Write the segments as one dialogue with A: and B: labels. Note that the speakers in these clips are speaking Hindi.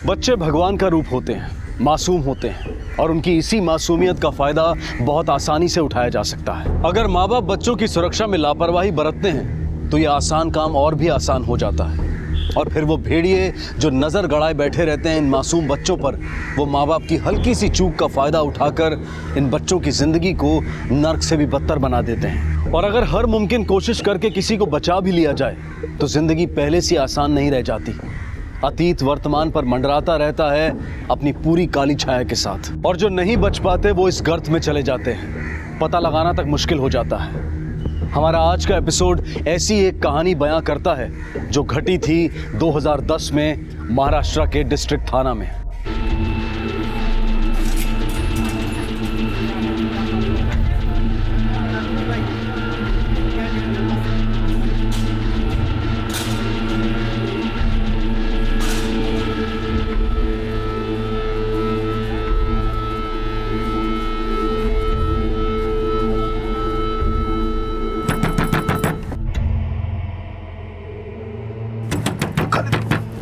A: बच्चे भगवान का रूप होते हैं, मासूम होते हैं और उनकी इसी मासूमियत का फायदा बहुत आसानी से उठाया जा सकता है। अगर माँ बाप बच्चों की सुरक्षा में लापरवाही बरतते हैं तो ये आसान काम और भी आसान हो जाता है और फिर वो भेड़िए जो नजर गड़ाए बैठे रहते हैं इन मासूम बच्चों पर, वो माँ बाप की हल्की सी चूक का फायदा उठाकर इन बच्चों की जिंदगी को नर्क से भी बदतर बना देते हैं। और अगर हर मुमकिन कोशिश करके किसी को बचा भी लिया जाए तो जिंदगी पहले से आसान नहीं रह जाती। अतीत वर्तमान पर मंडराता रहता है अपनी पूरी काली छाया के साथ, और जो नहीं बच पाते वो इस गर्त में चले जाते हैं। पता लगाना तक मुश्किल हो जाता है। हमारा आज का एपिसोड ऐसी एक कहानी बयां करता है जो घटी थी 2010 में महाराष्ट्र के डिस्ट्रिक्ट थाना में।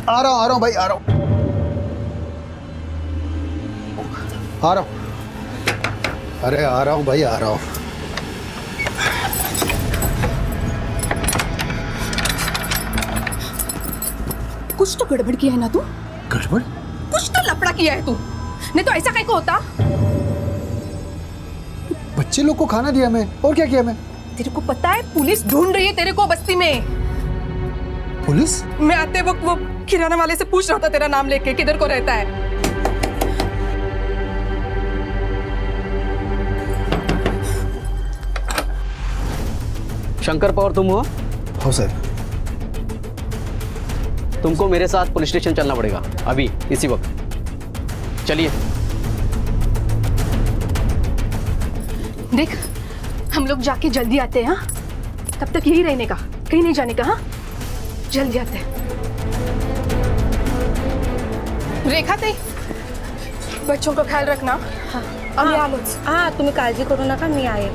B: आ रहा हूँ भाई, आ रहा हूँ। अरे आ रहा हूँ भाई, आ रहा हूँ।
C: कुछ तो गड़बड़ किया है ना तू?
B: गड़बड़?
C: कुछ तो लफड़ा किया है तू, नहीं तो ऐसा कैसे होता?
B: बच्चे लोग को खाना दिया मैं, और क्या किया मैं?
C: तेरे को पता है पुलिस ढूंढ रही है तेरे को बस्ती में।
B: पुलिस?
C: मैं आते वक्त वो किराना वाले से पूछ रहा था तेरा नाम लेके, किधर को रहता है।
D: शंकर पवार तुम हो?
B: हो सर।
D: तुमको मेरे साथ पुलिस स्टेशन चलना पड़ेगा अभी, इसी वक्त। चलिए।
C: देख, हम लोग जाके जल्दी आते हैं। हाँ, तब तक यही रहने का, कहीं नहीं जाने का। हाँ, जल्दी आते हैं। रेखा ते बच्चों का ख्याल रखना। हाँ, आम्ही आलोच।
E: हाँ, तुम्ही काळजी करू नका, मी आहे।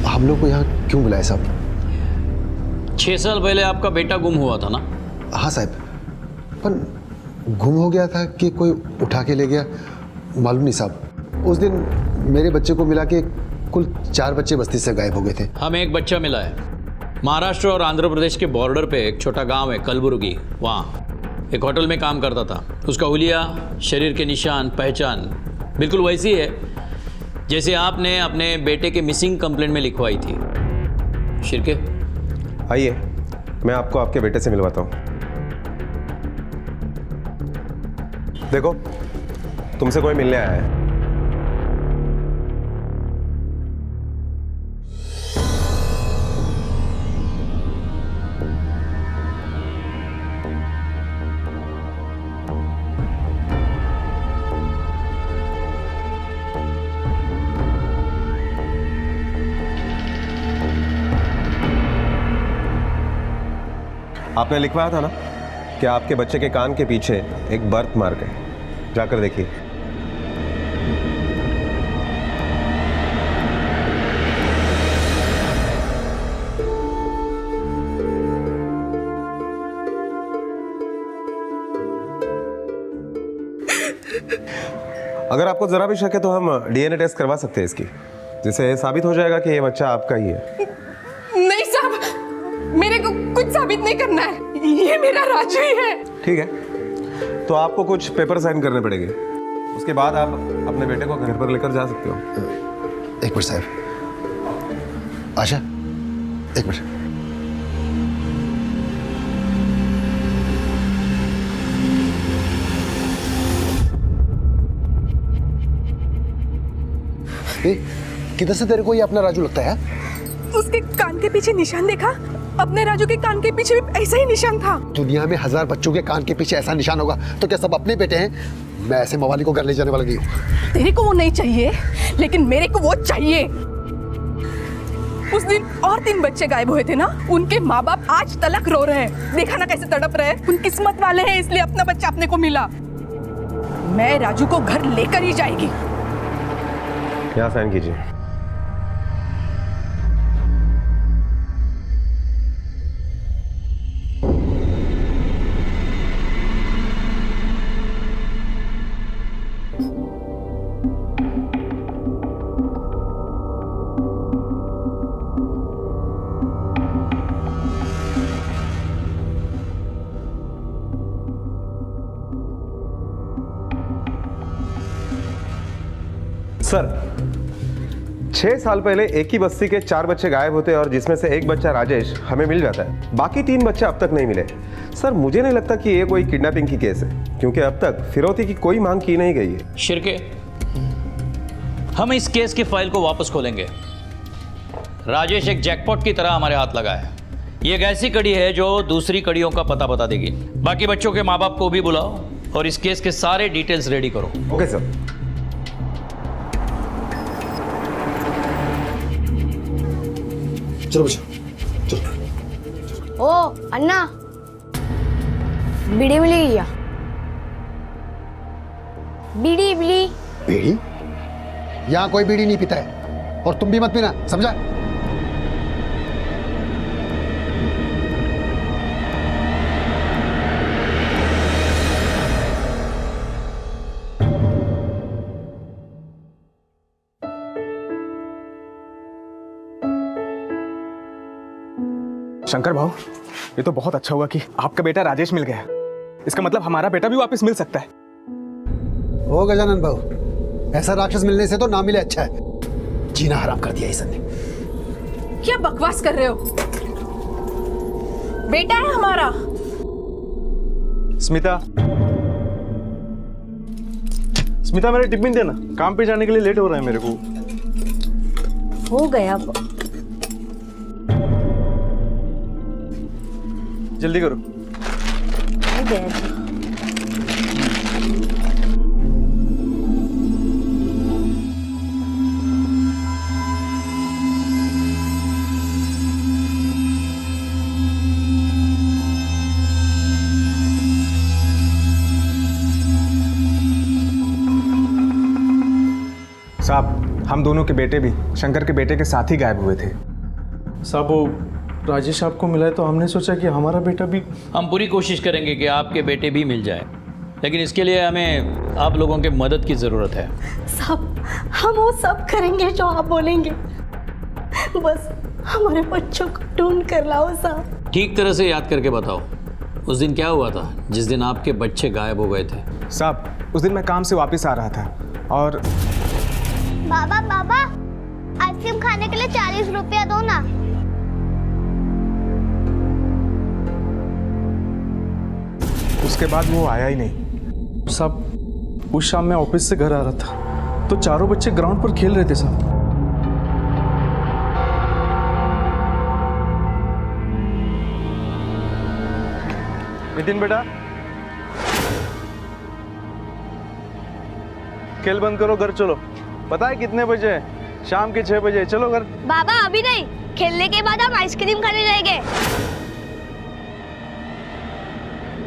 B: हम लोग को यहाँ क्यों बुलाया साहब?
F: 6 साल पहले आपका बेटा गुम हुआ था ना?
B: हाँ साहब, पर गुम हो गया था कि कोई उठा के ले गया मालूम नहीं साहब। उस दिन मेरे बच्चे को मिला के कुल 4 बच्चे बस्ती से गायब हो गए थे।
F: हमें एक बच्चा मिला है महाराष्ट्र और आंध्र प्रदेश के बॉर्डर पे, एक छोटा गांव है कलबुर्गी, वहाँ एक होटल में काम करता था। उसका हुलिया, शरीर के निशान, पहचान बिल्कुल वैसी है जैसे आपने अपने बेटे के मिसिंग कंप्लेंट में लिखवाई थी। शिरके,
G: आइए, मैं आपको आपके बेटे से मिलवाता हूँ। देखो, तुमसे कोई मिलने आया है। आपने लिखवाया था ना कि आपके बच्चे के कान के पीछे एक बर्थ मार्क है, जाकर देखिए। अगर आपको जरा भी शक है तो हम डीएनए टेस्ट करवा सकते हैं इसकी, जिससे साबित हो जाएगा कि ये बच्चा आपका ही है।
C: नहीं साहब, मेरे को कुछ साबित नहीं करना है, ये मेरा राजू ही है।
G: ठीक है, तो आपको कुछ पेपर साइन करने पड़ेंगे, उसके बाद आप अपने बेटे को घर पर लेकर जा सकते हो।
B: एक मिनट साहब, आशा एक मिनट। किधर से तेरे को ये अपना राजू लगता है?
C: उसके कान के पीछे निशान देखा? अपने राजू के कान के पीछे भी ऐसा ही निशान था।
B: दुनिया में 1000 बच्चों के कान के पीछे ऐसा निशान होगा तो क्या सब अपने बेटे हैं? मैं ऐसे मवाली को घर ले जाने वाला नहीं हूँ।
C: तेरे को वो नहीं चाहिए, लेकिन मेरे को वो चाहिए। उस दिन और 3 बच्चे गायब हुए थे ना, उनके माँ बाप आज तलक रो रहे हैं। देखा ना कैसे तड़प रहे हैं। उन किस्मत वाले हैं इसलिए अपना बच्चा अपने को मिला। मैं राजू को घर लेकर ही जाएगी।
G: यहाँ साइन कीजिए। सर, 6 साल पहले एक ही बस्ती के 4 बच्चे गायब होते और जिसमें से एक बच्चा राजेश हमें मिल जाता है, बाकी 3 बच्चे अब तक नहीं मिले। सर, मुझे नहीं लगता कि ये कोई किडनैपिंग की केस है, क्योंकि अब तक फिरौती की कोई मांग की नहीं गई है।
F: शिरके, हम इस केस की फाइल को वापस खोलेंगे। राजेश एक जैकपॉट की तरह हमारे हाथ लगा है। ये एक ऐसी कड़ी है जो दूसरी कड़ियों का पता बता देगी। बाकी बच्चों के माँ बाप को भी बुलाओ और इस केस के सारे डिटेल्स रेडी करो।
G: Okay sir.
B: चलो बच्चों, चलो।
E: ओ अन्ना, बीड़ी मिलेगी क्या? बीड़ी बीड़ी।
B: बीड़ी? यहाँ कोई बीड़ी नहीं पीता है, और तुम भी मत पीना, समझा?
H: शंकर भाऊ, ये तो बहुत अच्छा हुआ कि आपका बेटा राजेश मिल गया। इसका मतलब हमारा बेटा भी वापस मिल सकता है।
B: ओ गजानन बाबू, ऐसा राक्षस मिलने से तो ना मिले अच्छा है। जीना हराम कर दिया इस ने।
C: क्या बकवास कर रहे हो? बेटा है हमारा।
H: स्मिता, स्मिता मेरा टिफिन देना, काम पे जाने के लिए लेट हो रहा है मेरे को।
E: हो गया।
H: जल्दी करो।
E: हो गया जी।
H: साहब, हम दोनों के बेटे भी शंकर के बेटे के साथ ही गायब हुए थे। साहब, वो राजेश आपको मिला है तो हमने सोचा कि हमारा बेटा भी।
F: हम पूरी कोशिश करेंगे कि आपके बेटे भी मिल जाए, लेकिन इसके लिए हमें आप लोगों के मदद की ज़रूरत है।
E: सब हम वो सब करेंगे जो आप बोलेंगे, बस हमारे बच्चों को ढूंढ कर लाओ साहब।
F: ठीक तरह से याद करके बताओ, उस दिन क्या हुआ था जिस दिन आपके बच्चे गायब हो गए थे?
H: साहब, उस दिन मैं काम से वापस आ रहा था और
I: बाबा बाबा, आइसक्रीम खाने के लिए 40 रुपया दो ना।
H: उसके बाद वो आया ही नहीं। साहब, उस शाम मैं ऑफिस से घर आ रहा था तो चारों बच्चे ग्राउंड पर खेल रहे थे साहब। नितिन बेटा, खेल बंद करो, घर चलो। पता है कितने बजे हैं? शाम के 6 बजे। चलो घर।
I: बाबा अभी नहीं, खेलने के बाद हम आइसक्रीम खाने जाएंगे।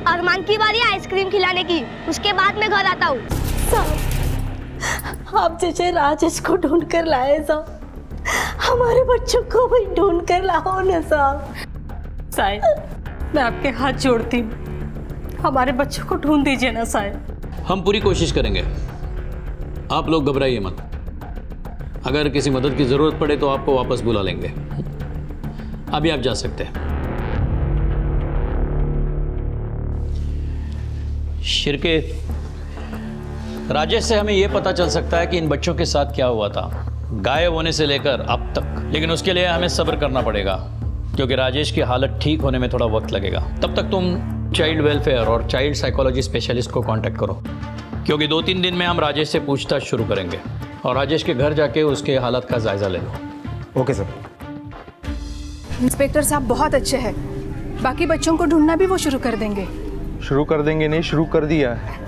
I: अरमान की बारी आइसक्रीम खिलाने की, उसके बाद मैं घर आता हूँ।
E: साहब, आप जैसे राजेश को ढूंढ कर लाए साहब, हमारे बच्चों को भी ढूंढ कर लाओ ना साहब। साहब, मैं आपके हाथ जोड़ती हूँ, हमारे बच्चों को ढूंढ दीजिए ना साहब।
F: हम पूरी कोशिश करेंगे, आप लोग घबराइए मत। अगर किसी मदद की ज़रूरत पड़े तो आपको वापस बुला लेंगे। अभी आप जा सकते हैं। शिरके, राजेश से हमें यह पता चल सकता है कि इन बच्चों के साथ क्या हुआ था गायब होने से लेकर अब तक, लेकिन उसके लिए हमें सब्र करना पड़ेगा क्योंकि राजेश की हालत ठीक होने में थोड़ा वक्त लगेगा। तब तक तुम चाइल्ड वेलफेयर और चाइल्ड साइकोलॉजी स्पेशलिस्ट को कांटेक्ट करो, क्योंकि 2-3 दिन में हम राजेश से पूछताछ शुरू करेंगे और राजेश के घर जाके उसके हालत का जायजा ले लो।
G: Okay sir.
C: इंस्पेक्टर साहब बहुत अच्छे हैं, बाकी बच्चों को ढूंढना भी वो शुरू कर देंगे।
H: शुरू कर देंगे नहीं, शुरू कर दिया है।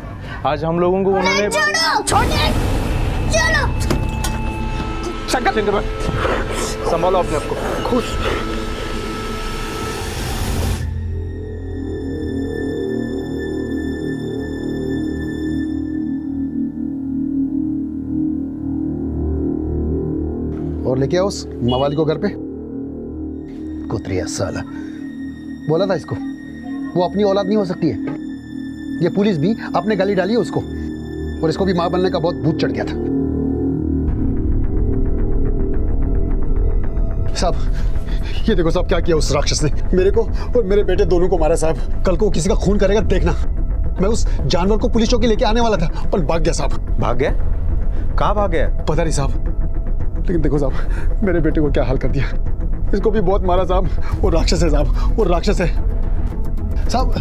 H: आज हम लोगों को उन्होंने शंकर भाई, संभालो अपने आप को। खुश।
B: और लेके आओ उस मवाली को घर पे। कुतरिया साला, बोला था इसको, वो अपनी औलाद नहीं हो सकती है। ये पुलिस भी अपने गाली डाली है उसको, और इसको भी मां बनने का बहुत भूत चढ़ गया था। साहब, ये देखो साहब क्या किया उस राक्षस ने, मेरे को और मेरे बेटे दोनों को मारा साहब। कल को किसी का खून करेगा देखना। मैं उस जानवर को पुलिस चौकी लेके आने वाला था पर भाग गया साहब।
G: भाग गया? कहाँ भाग गया?
B: पता नहीं साहब, लेकिन देखो साहब मेरे बेटे को क्या हाल कर दिया। इसको भी बहुत मारा साहब। वो राक्षस है साहब, वो राक्षस है साहब।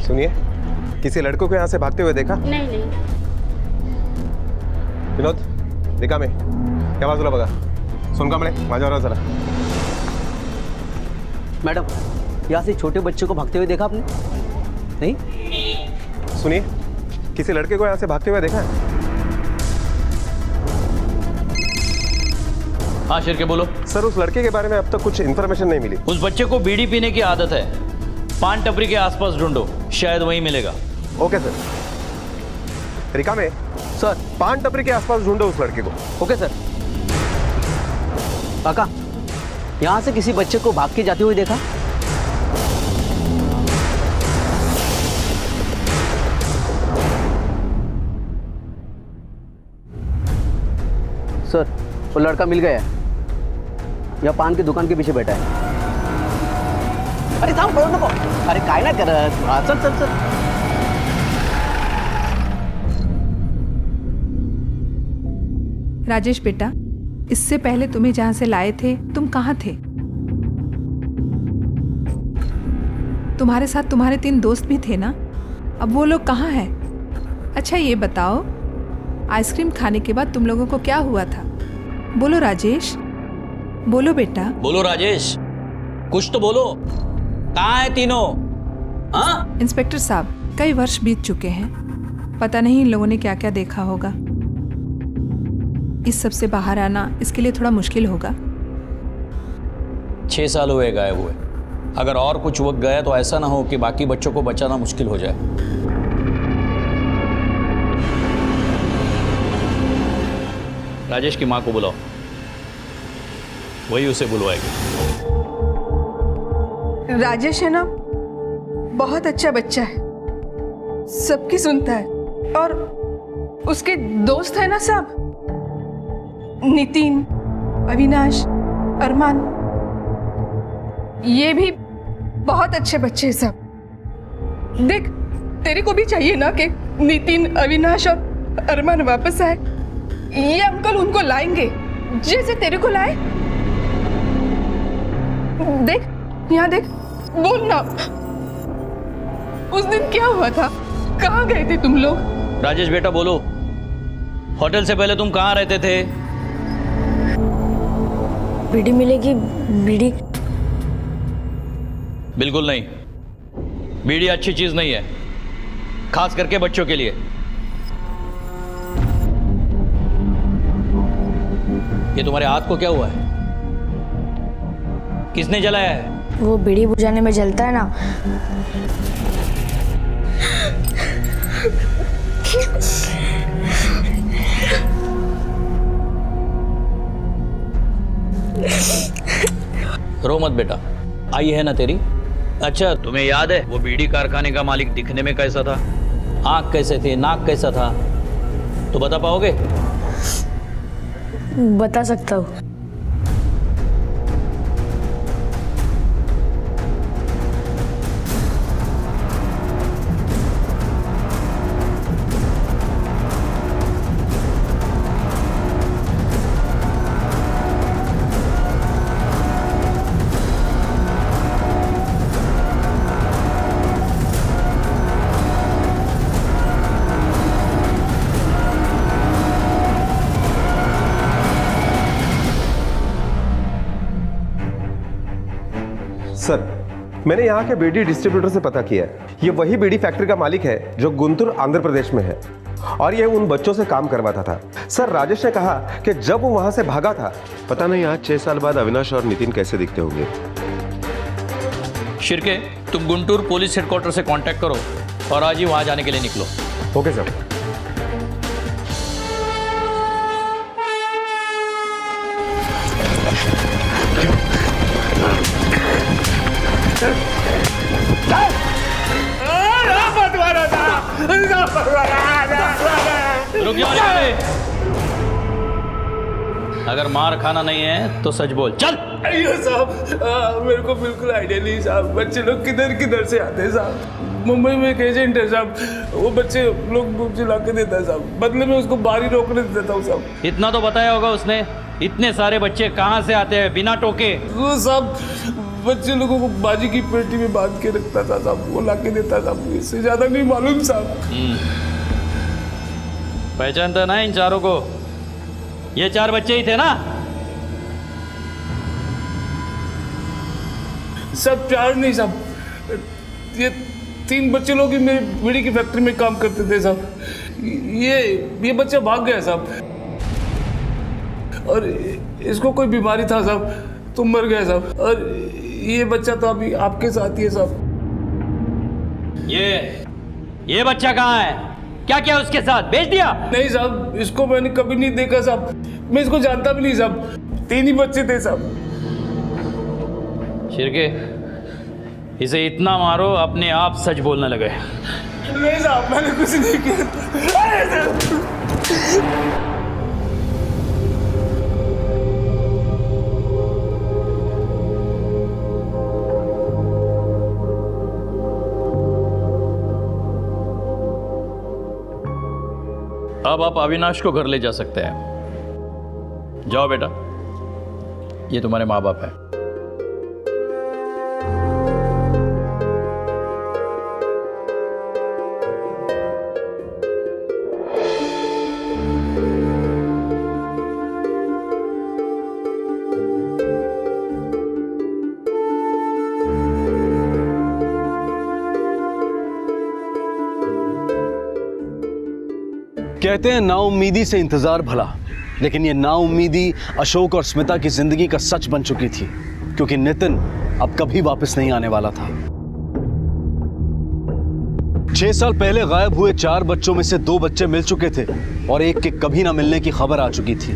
G: सुनिए, किसी लड़कों को यहाँ से भागते हुए देखा?
E: नहीं।
G: विनोद, रिकामे, क्या बाजूला बघा. सुन कांबळे, माझ्यावर चला.
D: मैडम, यहाँ से छोटे बच्चे को भागते हुए देखा आपने? नहीं?
G: सुनिए, किसी लड़के को यहाँ से भागते हुए देखा है?
F: हाँ शिरके बोलो।
G: सर, उस लड़के के बारे में अब तक कुछ इन्फॉर्मेशन नहीं मिली।
F: उस बच्चे को बीड़ी पीने की आदत है। पान टपरी के आसपास ढूंढो, शायद वहीं मिलेगा।
G: Okay sir. रिकामे,
D: सर।
G: पान टपरी के आसपास ढूंढो उस लड़के को.
D: Okay sir. काका, यहाँ से किसी बच्चे को भाग के जाते हुए देखा? सर, वो लड़का मिल गया है। यह पान की दुकान के पीछे बैठा है। अरे थांब, पळू नको. अरे काय नाही करत. चल चल चल.
C: राजेश बेटा, इससे पहले तुम्हें जहां से लाए थे तुम कहाँ थे? तुम्हारे साथ तुम्हारे 3 दोस्त भी थे ना? अब वो लोग कहाँ हैं? अच्छा ये बताओ, आइसक्रीम खाने के बाद तुम लोगों को क्या हुआ था? बोलो राजेश, बोलो बेटा।
F: बोलो राजेश, कुछ तो बोलो। कहाँ है तीनों? हाँ?
C: इंस्पेक्टर साहब, कई वर्ष बीत चुके हैं, पता नहीं इन लोगों ने क्या क्या देखा होगा। इस सब से बाहर आना इसके लिए थोड़ा मुश्किल होगा।
F: 6 साल हुए गायब हुए। अगर और कुछ वक्त गया तो ऐसा ना हो कि बाकी बच्चों को बचाना मुश्किल हो जाए। राजेश की माँ को बुलाओ, वही उसे बुलवाएगी।
C: राजेश है ना, बहुत अच्छा बच्चा है, सबकी सुनता है। और उसके दोस्त है ना साहब, नितिन, अविनाश, अरमान, ये भी बहुत अच्छे बच्चे हैं सब। देख, तेरे को भी चाहिए ना कि नितिन, अविनाश और अरमान वापस आए। ये अंकल उनको लाएंगे जैसे तेरे को लाए। देख, यहाँ देख, बोल ना, उस दिन क्या हुआ था? कहाँ गए थे तुम लोग?
F: राजेश बेटा बोलो, होटल से पहले तुम कहाँ रहते थे?
E: बीड़ी मिलेगी? बीड़ी?
F: बिल्कुल नहीं, बीड़ी अच्छी चीज नहीं है, खास करके बच्चों के लिए। ये तुम्हारे हाथ को क्या हुआ है? किसने जलाया है?
E: वो बीड़ी बुझाने में जलता है ना।
F: रो मत बेटा, आई है ना तेरी। अच्छा, तुम्हें याद है वो बीड़ी कारखाने का मालिक दिखने में कैसा था? आंख कैसे थी, नाक कैसा था, तो बता पाओगे?
E: बता सकता हूँ।
G: सर, मैंने यहाँ के बीड़ी डिस्ट्रीब्यूटर से पता किया है। ये वही बीड़ी फैक्ट्री का मालिक है जो गुंटूर आंध्र प्रदेश में है, और ये उन बच्चों से काम करवाता था। सर, राजेश ने कहा कि जब वो वहां से भागा था, पता नहीं आज 6 साल बाद अविनाश और नितिन कैसे दिखते होंगे।
F: शिरके, तुम गुंटूर पुलिस हेडक्वार्टर से कांटेक्ट करो और आज ही वहां जाने के लिए निकलो।
G: Okay sir.
F: रुक जाओ निकाले। अगर मार खाना नहीं है तो सच बोल, चल।
J: अयो साहब, मेरे को बिल्कुल आइडिया नहीं साहब, बच्चे लोग किधर किधर से आते हैं साहब। मुंबई में एक एजेंट है साहब, वो बच्चे लोग मुझे ला के देता है साहब, बदले में उसको बाहर ही रोकने देता हूँ साहब।
F: इतना तो बताया होगा उसने, इतने सारे बच्चे कहाँ से आते हैं बिना टोके?
J: वो साहब बच्चे लोगों को बाजी की पेटी में बांध के रखता था साहब, वो ला के देता था, इससे ज्यादा नहीं मालूम साहब।
F: पहचानता ना इन चारों को? ये 4 बच्चे ही थे ना?
J: सब 4 नहीं साहब, ये 3 बच्चे लोग ही मेरी बीड़ी की फैक्ट्री में काम करते थे साहब। ये बच्चा भाग गया साहब, और इसको कोई बीमारी था साहब तो मर गया साहब, और ये बच्चा तो अभी आपके साथ ही है साहब।
F: ये बच्चा कहाँ है? क्या क्या उसके साथ? बेच दिया?
J: नहीं साहब, इसको मैंने कभी नहीं देखा साहब, मैं इसको जानता भी नहीं साहब, 3 ही बच्चे थे साहब।
F: शिरके, इसे इतना मारो अपने आप सच बोलने लगे।
J: नहीं साहब, मैंने कुछ नहीं किया।
F: अब आप अविनाश को घर ले जा सकते हैं। जाओ बेटा, ये तुम्हारे माँ बाप है।
A: कहते हैं नाउम्मीदी से इंतजार भला, लेकिन ये नाउम्मीदी अशोक और स्मिता की जिंदगी का सच बन चुकी थी, क्योंकि नितिन अब कभी वापस नहीं आने वाला था। 6 साल पहले गायब हुए 4 बच्चों में से 2 बच्चे मिल चुके थे और एक के कभी ना मिलने की खबर आ चुकी थी।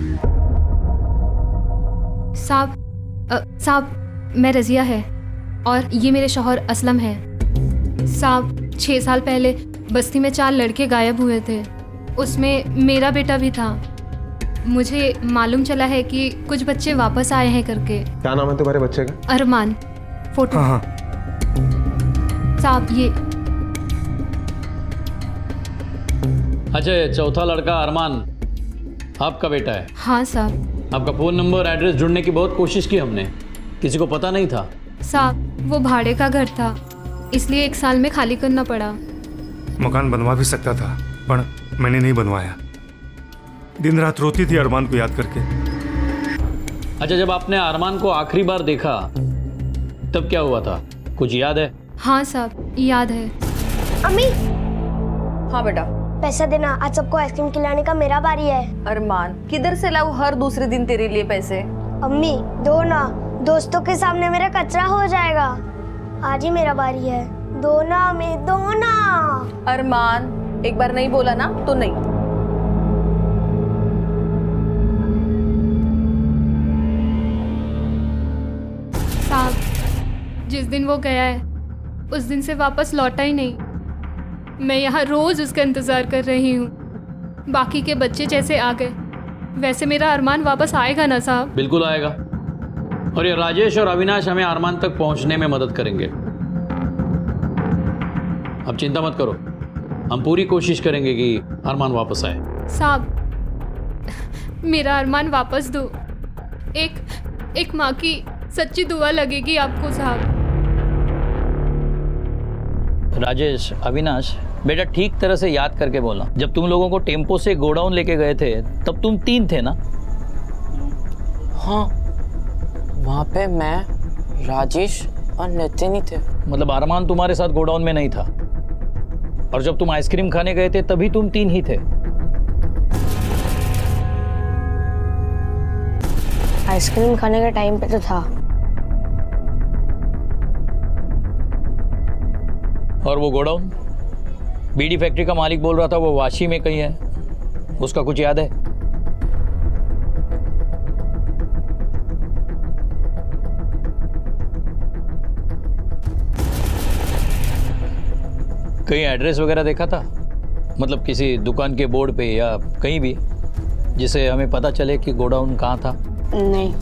K: साहब मैं रजिया है और ये मेरे शौहर असलम है। साहब 6 साल पहले बस्ती में 4 लड़के गायब हुए थे, उसमें मेरा बेटा भी था। मुझे मालूम चला है कि कुछ बच्चे वापस आए हैं करके।
G: क्या नाम है तुम्हारे बच्चे का?
K: अरमान। फोटो।
H: हाँ।
K: साहब ये।
F: अच्छा, ये चौथा लड़का अरमान आपका बेटा है?
K: हाँ साहब।
F: आपका फ़ोन नंबर एड्रेस ढूंढने की बहुत कोशिश की हमने, किसी को पता नहीं था।
K: साहब वो भाड़े का घर था, इसलिए 1 साल में खाली करना पड़ा।
H: मकान बनवा भी सकता था पर मैंने नहीं बनवाया। दिन रात रोती थी अरमान को याद करके।
F: अच्छा, जब आपने अरमान को आखिरी बार देखा तब क्या हुआ था, कुछ याद है?
K: हाँ साहब याद है।
I: अम्मी
C: हाँ बेटा।
I: पैसा देना, आज सबको आइसक्रीम खिलाने का मेरा बारी है।
C: अरमान किधर से लाऊं हर दूसरे दिन तेरे लिए पैसे?
I: अम्मी दो ना, दोस्तों के सामने मेरा कचरा हो जाएगा। आज ही मेरा बारी है, दो ना अम्मी, दो ना।
C: अरमान एक बार नहीं बोला ना तो नहीं।
K: साहब जिस दिन वो गया है उस दिन से वापस लौटा ही नहीं। मैं यहाँ रोज उसका इंतजार कर रही हूँ। बाकी के बच्चे जैसे आ गए वैसे मेरा अरमान वापस आएगा ना साहब?
F: बिल्कुल आएगा, और ये राजेश और अविनाश हमें अरमान तक पहुंचने में मदद करेंगे। अब चिंता मत करो, हम पूरी कोशिश करेंगे कि अरमान वापस आए।
K: साहब मेरा अरमान वापस दो। एक माँ की सच्ची दुआ लगेगी आपको साहब।
F: राजेश, अविनाश, बेटा ठीक तरह से याद करके बोलना, जब तुम लोगों को टेम्पो से गोडाउन लेके गए थे तब तुम 3 थे ना?
L: हाँ, वहाँ पे मैं, राजेश और नितिन ही थे।
F: मतलब अरमान तुम्हारे साथ गोडाउन में नहीं था, और जब तुम आइसक्रीम खाने गए थे तभी तुम 3 ही थे।
I: आइसक्रीम खाने के टाइम पे तो था।
F: और वो गोडाउन, बीड़ी फैक्ट्री का मालिक बोल रहा था वो वाशी में कहीं है, उसका कुछ याद है? कहीं एड्रेस वगैरह देखा था, मतलब किसी दुकान के बोर्ड पे या कहीं भी, जिससे हमें पता चले कि गोडाउन कहाँ था?
E: नहीं,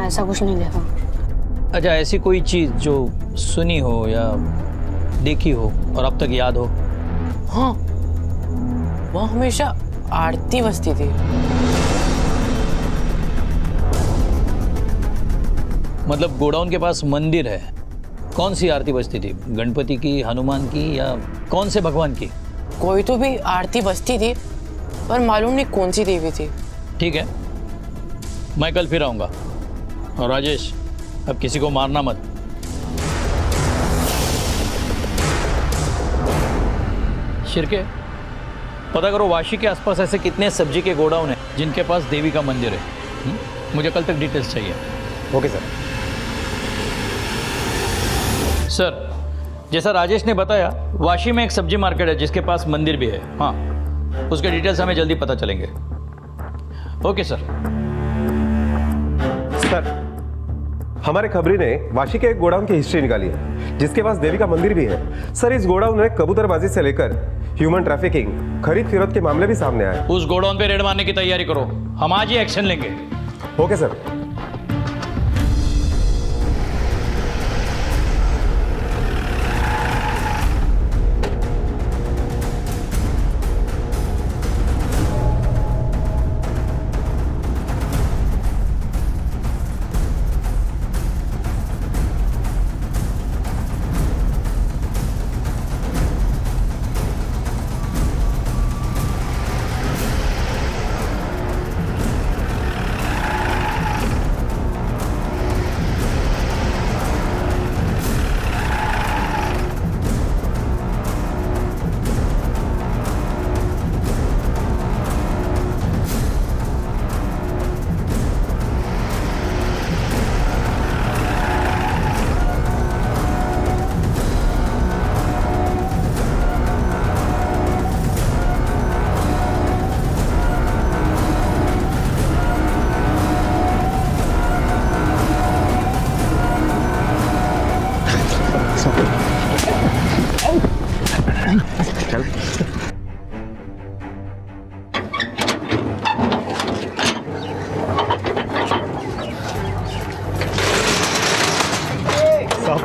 E: ऐसा कुछ नहीं देखा।
F: अच्छा, ऐसी कोई चीज़ जो सुनी हो या देखी हो और अब तक याद हो?
L: हाँ, वहाँ हमेशा आरती बजती थी।
F: मतलब गोडाउन के पास मंदिर है, कौन सी आरती बजती थी? गणपति की, हनुमान की, या कौन से भगवान की?
L: कोई तो भी आरती बजती थी, पर मालूम नहीं कौन सी देवी थी।
F: ठीक है, मैं कल फिर आऊँगा। और राजेश, अब किसी को मारना मत। शिरके, पता करो वाशी के आसपास ऐसे कितने सब्जी के गोडाउन हैं जिनके पास देवी का मंदिर है। मुझे कल तक डिटेल्स चाहिए।
G: Okay sir.
F: सर, जैसा राजेश ने बताया, वाशी में एक सब्जी मार्केट है जिसके पास मंदिर भी है। हाँ, उसके डिटेल्स हमें जल्दी पता चलेंगे। Okay sir.
G: सर, हमारे खबरी ने वाशी के एक गोडाउन की हिस्ट्री निकाली है जिसके पास देवी का मंदिर भी है। सर, इस गोडाउन में कबूतरबाजी से लेकर ह्यूमन ट्रैफिकिंग, खरीद फरोख्त के मामले भी सामने आए।
F: उस गोडाउन पे रेड मारने की तैयारी करो, हम आज ही एक्शन लेंगे।
G: Okay sir.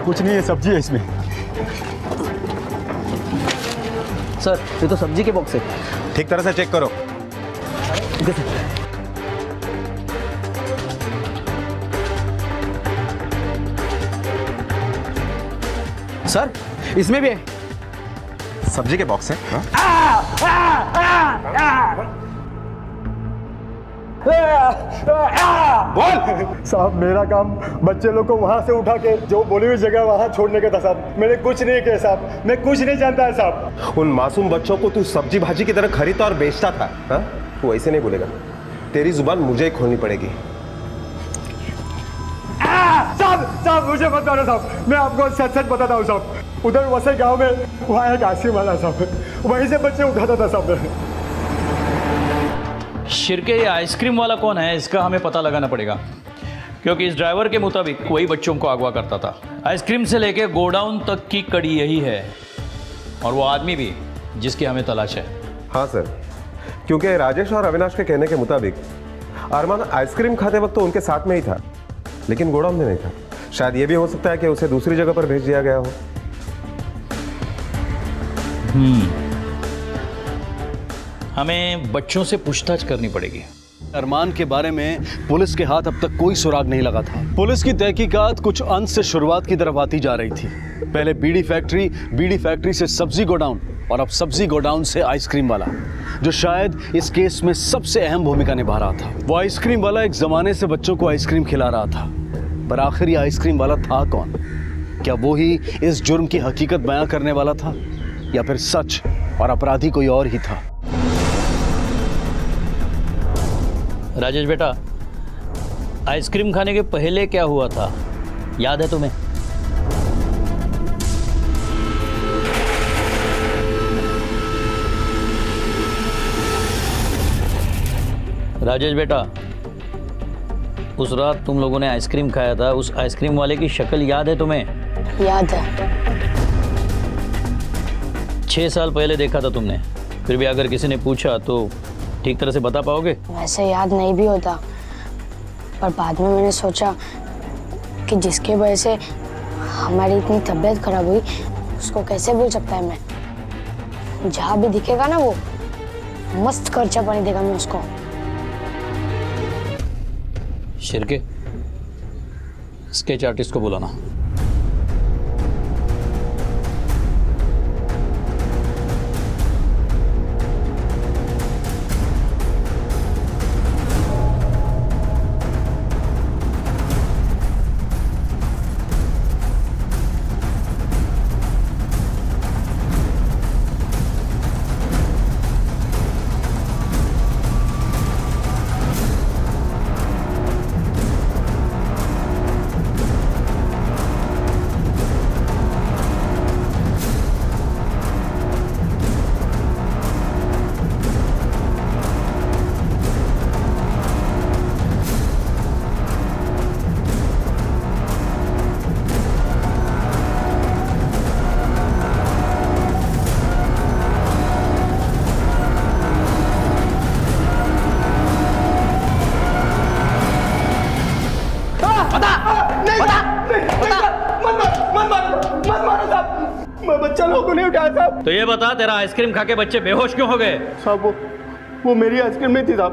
H: कुछ नहीं है, सब्जी है इसमें।
D: सर, ये तो सब्जी के बॉक्स है।
G: ठीक तरह से चेक करो।
D: सर, इसमें भी है।
G: सब्जी के बॉक्स है।
H: बोल साहब, मेरा काम बच्चे लोग को वहाँ से उठा के जो बोली हुई जगह वहाँ छोड़ने का था साहब। मैंने कुछ नहीं किया साहब, मैं कुछ नहीं जानता है साहब।
G: उन मासूम बच्चों को तू सब्जी भाजी की तरह खरीदता और बेचता था, हाँ? तू ऐसे नहीं बोलेगा, तेरी जुबान मुझे ही खोलनी पड़ेगी।
H: साहब मुझे मत मारो साहब, मैं आपको सच सच बताता हूँ साहब। उधर वसई गांव में वहाँ एक आइसक्रीम वाला साहब, वहीं से बच्चे उठाता था साहब।
F: शिरके, ये आइसक्रीम वाला कौन है, इसका हमें पता लगाना पड़ेगा, क्योंकि इस ड्राइवर के मुताबिक वही बच्चों को अगवा करता था। आइसक्रीम से लेके गोडाउन तक की कड़ी यही है, और वो आदमी भी जिसकी हमें तलाश है।
G: हाँ सर, क्योंकि राजेश और अविनाश के कहने के मुताबिक अरमान आइसक्रीम खाते वक्त तो उनके साथ में ही था, लेकिन गोडाउन में नहीं था। शायद ये भी हो सकता है कि उसे दूसरी जगह पर भेज दिया गया हो।
F: हमें बच्चों से पूछताछ करनी पड़ेगी।
A: अरमान के बारे में पुलिस के हाथ अब तक कोई सुराग नहीं लगा था। पुलिस की तहकीकात कुछ अंश से शुरुआत की तरफ आती जा रही थी। पहले बीड़ी फैक्ट्री से सब्जी गोडाउन, और अब सब्जी गोडाउन से आइसक्रीम वाला, जो शायद इस केस में सबसे अहम भूमिका निभा रहा था। वो आइसक्रीम वाला एक जमाने से बच्चों को आइसक्रीम खिला रहा था, पर आखिर ये आइसक्रीम वाला था कौन? क्या वो ही इस जुर्म की हकीकत बयां करने वाला था, या फिर सच और अपराधी कोई और ही था?
F: राजेश बेटा, आइसक्रीम खाने के पहले क्या हुआ था, याद है तुम्हें? राजेश बेटा, उस रात तुम लोगों ने आइसक्रीम खाया था, उस आइसक्रीम वाले की शक्ल याद है तुम्हें?
E: याद है।
F: 6 साल पहले देखा था तुमने, फिर भी अगर किसी ने पूछा तो ठीक तरह से बता पाओगे?
I: वैसे याद नहीं भी होता, पर बाद में मैंने सोचा कि जिसके वजह से हमारी इतनी तबीयत खराब हुई उसको कैसे भूल सकता है मैं। जहाँ भी दिखेगा ना वो मस्त खर्चा पानी देगा मैं उसको।
F: शिरके, स्केच आर्टिस्ट को बुलाना। तो ये बता, तेरा आइसक्रीम खा के बच्चे बेहोश क्यों हो गए?
H: साहब वो मेरी आइसक्रीम नहीं थी साहब।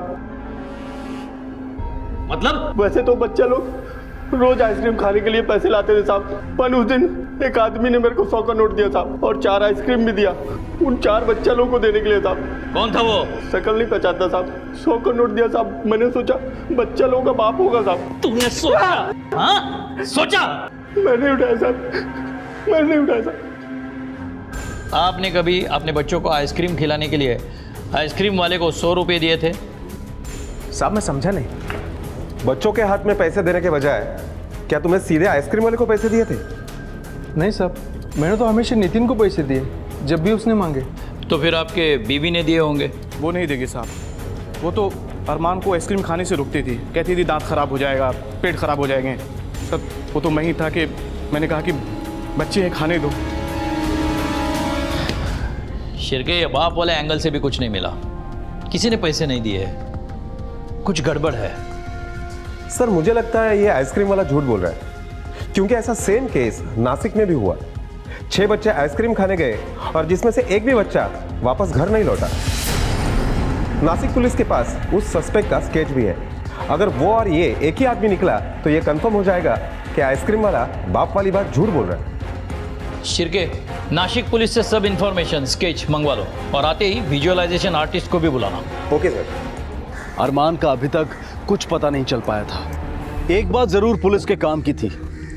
F: मतलब?
H: वैसे तो बच्चे लोग रोज आइसक्रीम खाने के लिए पैसे लाते थे साहब, पर उस दिन एक आदमी ने मेरे को 100 का नोट दिया साहब और 4 आइसक्रीम भी दिया उन 4 बच्चे लोगों को देने के लिए साहब।
F: कौन था वो?
H: शक्ल नहीं पहचानता साहब। 100 का नोट दिया साहब, मैंने सोचा बच्चा लोगों का बाप होगा साहब।
F: तूने सोचा? हाँ सोचा?
H: मैंने उठाया साहब, मैंने उठाया साहब।
F: आपने कभी अपने बच्चों को आइसक्रीम खिलाने के लिए आइसक्रीम वाले को 100 रुपए दिए थे?
H: साहब मैं समझा नहीं।
G: बच्चों के हाथ में पैसे देने के बजाय क्या तुम्हें सीधे आइसक्रीम वाले को पैसे दिए थे?
H: नहीं साहब, मैंने तो हमेशा नितिन को पैसे दिए जब भी उसने मांगे।
F: तो फिर आपके बीवी ने दिए होंगे?
H: वो नहीं देगी साहब, वो तो अरमान को आइसक्रीम खाने से रुकती थी, कहती थी दांत खराब हो जाएगा, पेट खराब हो जाएंगे। सब वो तो मैं ही था कि मैंने कहा कि बच्चे हैं खाने दो।
F: शिरके, ये बाप वाले एंगल से भी कुछ नहीं मिला, किसी ने पैसे नहीं दिए, कुछ गड़बड़ है।
G: सर मुझे लगता है ये आइसक्रीम वाला झूठ बोल रहा है, क्योंकि ऐसा सेम केस नासिक में भी हुआ। 6 बच्चे आइसक्रीम खाने गए और जिसमें से एक भी बच्चा वापस घर नहीं लौटा। नासिक पुलिस के पास उस सस्पेक्ट का स्केच भी है। अगर वो और ये एक ही आदमी निकला तो ये कंफर्म हो जाएगा कि आइसक्रीम वाला बाप वाली बात झूठ बोल रहा है।
F: शिरके, नासिक पुलिस से सब इंफॉर्मेशन स्केच मंगवा लो और आते ही विजुअलाइजेशन आर्टिस्ट को भी बुलाना।
G: Okay sir.
A: अरमान का अभी तक कुछ पता नहीं चल पाया था। एक बात जरूर पुलिस के काम की थी,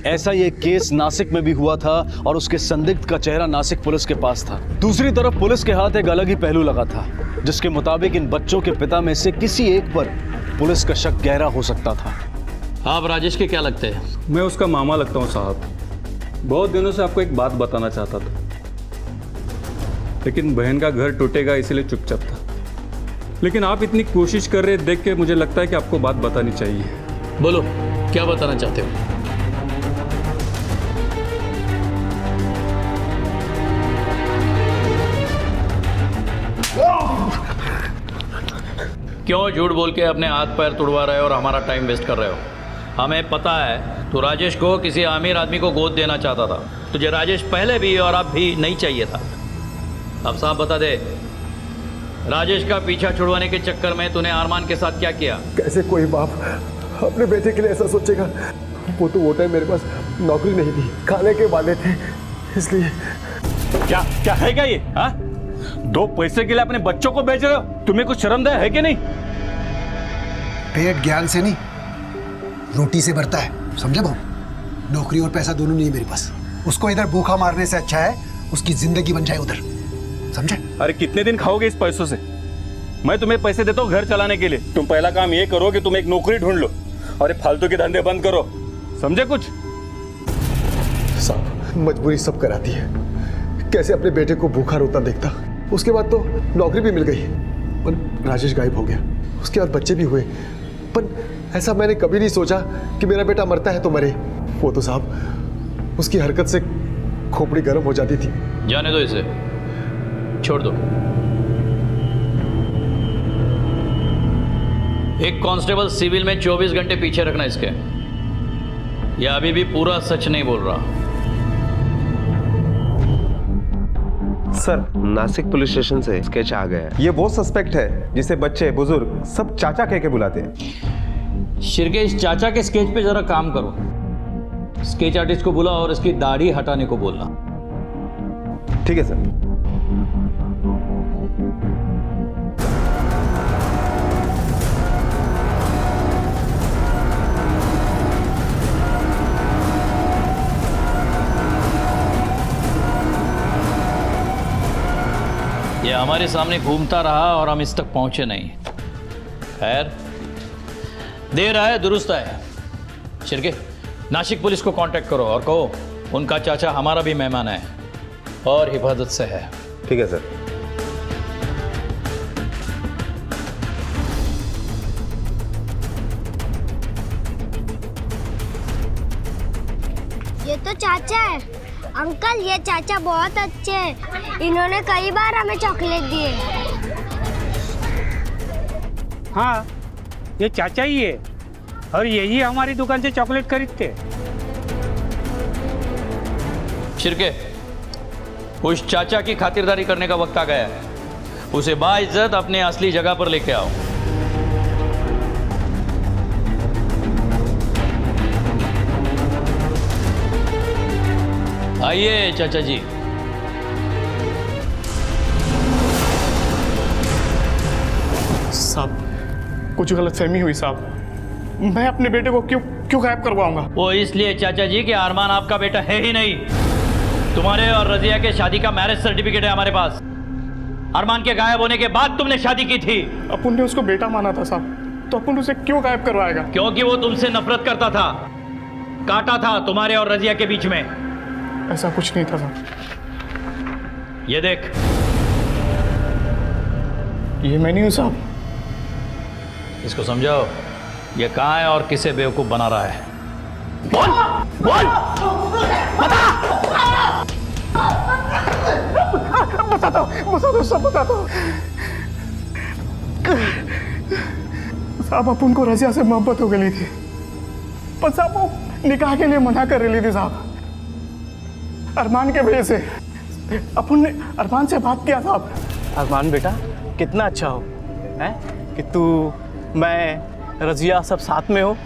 A: ऐसा ये केस नासिक में भी हुआ था और उसके संदिग्ध का चेहरा नासिक पुलिस के पास था। दूसरी तरफ पुलिस के हाथ एक अलग ही पहलू लगा था, जिसके मुताबिक इन बच्चों के पिता में से किसी एक पर पुलिस का शक गहरा हो सकता था।
F: आप राजेश के क्या लगते हैं?
H: मैं उसका मामा लगता हूँ साहब। बहुत दिनों से आपको एक बात बताना चाहता था, लेकिन बहन का घर टूटेगा इसलिए चुपचाप था। लेकिन आप इतनी कोशिश कर रहे देख के मुझे लगता है कि आपको बात बतानी चाहिए।
F: बोलो, क्या बताना चाहते हो? क्यों झूठ बोल के अपने हाथ पैर तुड़वा रहे हो और हमारा टाइम वेस्ट कर रहे हो? हमें पता है तू राजेश को किसी अमीर आदमी को गोद देना चाहता था। तुझे राजेश पहले भी और अब भी नहीं चाहिए था। अब साहब बता दे, राजेश का पीछा छुड़वाने के चक्कर में तूने अरमान के साथ क्या किया?
H: कैसे कोई बाप अपने बेटे के लिए ऐसा सोचेगा? वो तो वो टाइम मेरे पास नौकरी नहीं थी, खाने के वादे थे, इसलिए।
A: क्या क्या है क्या ये? हाँ, 2 पैसे के लिए अपने बच्चों को बेच रहे हो? तुम्हें कुछ शर्म है कि नहीं?
B: पेट ज्ञान से नहीं रोटी से भरता है, समझे बहू? नौकरी और पैसा दोनों नहीं है मेरे पास। उसको इधर भूखा मारने से अच्छा है उसकी जिंदगी बन जाए उधर, समझे?
H: अरे कितने दिन खाओगे इस पैसों से? मैं तुम्हें पैसे देता हूँ घर चलाने के लिए। तुम पहला काम ये करो कि तुम एक नौकरी ढूंढ लो और ये फालतू के धंधे बंद करो, समझे? कुछ साहब मजबूरी सब कराती है। कैसे अपने बेटे को भूखा रोता देखता। उसके बाद तो नौकरी भी मिल गई, पर राजेश गायब हो गया। उसके बाद बच्चे भी हुए, पर ऐसा मैंने कभी नहीं सोचा कि मेरा बेटा मरता है तो मरे। वो तो साहब उसकी हरकत से खोपड़ी गर्म हो जाती थी।
F: जाने दो इसे। छोड़ दो। एक कांस्टेबल सिविल में 24 घंटे पीछे रखना इसके। यह अभी भी पूरा सच नहीं बोल रहा।
G: सर, नासिक पुलिस स्टेशन से स्केच आ गया है। ये वो सस्पेक्ट है जिसे बच्चे बुजुर्ग सब चाचा कह के बुलाते हैं।
F: शिरके, इस चाचा के स्केच पे जरा काम करो। स्केच आर्टिस्ट को बुला और इसकी दाढ़ी हटाने को बोलना।
G: ठीक है सर।
F: ये हमारे सामने घूमता रहा और हम इस तक पहुंचे नहीं। खैर, देर आए दुरुस्त आए। शिरके, नासिक पुलिस को कांटेक्ट करो और कहो उनका चाचा हमारा भी मेहमान है और हिफाजत से है।
G: ठीक है सर।
I: ये तो चाचा है। अंकल, ये चाचा बहुत अच्छे हैं। इन्होंने कई बार हमें चॉकलेट दिए।
M: हाँ, ये चाचा ही है और यही हमारी दुकान से चॉकलेट खरीदते।
F: शिरके, उस चाचा की खातिरदारी करने का वक्त आ गया है। उसे बाइज्जत अपने असली जगह पर लेके आओ। आइए चाचा जी।
J: साहब, कुछ गलतफहमी हुई साहब। मैं अपने बेटे को क्यों गायब करवाऊंगा?
F: वो इसलिए चाचा जी कि अरमान आपका बेटा है ही नहीं। तुम्हारे और रजिया के शादी का मैरिज सर्टिफिकेट है हमारे पास। अरमान के गायब होने के बाद तुमने शादी की थी।
J: अपन ने उसको बेटा माना था साहब, तो अपन उसे क्यों गायब करवाएगा?
F: क्योंकि वो तुमसे नफरत करता था। काटा था तुम्हारे और रजिया के बीच में।
J: ऐसा कुछ नहीं था साहब।
F: ये देख।
J: ये मैं नहीं हूं साहब।
F: इसको समझाओ ये कहाँ है और किसे बेवकूफ बना रहा है। बोल बोल,
J: बता दो सब बता दो। साहब, अपन को रजिया से मोहब्बत हो गई थी, पर साहब वो निकाह के लिए मना कर रही थी साहब, अरमान के वजह से। अपन ने अरमान से बात किया साहब।
M: अरमान बेटा कितना अच्छा हो है कि तू, मैं, रजिया सब साथ में हो।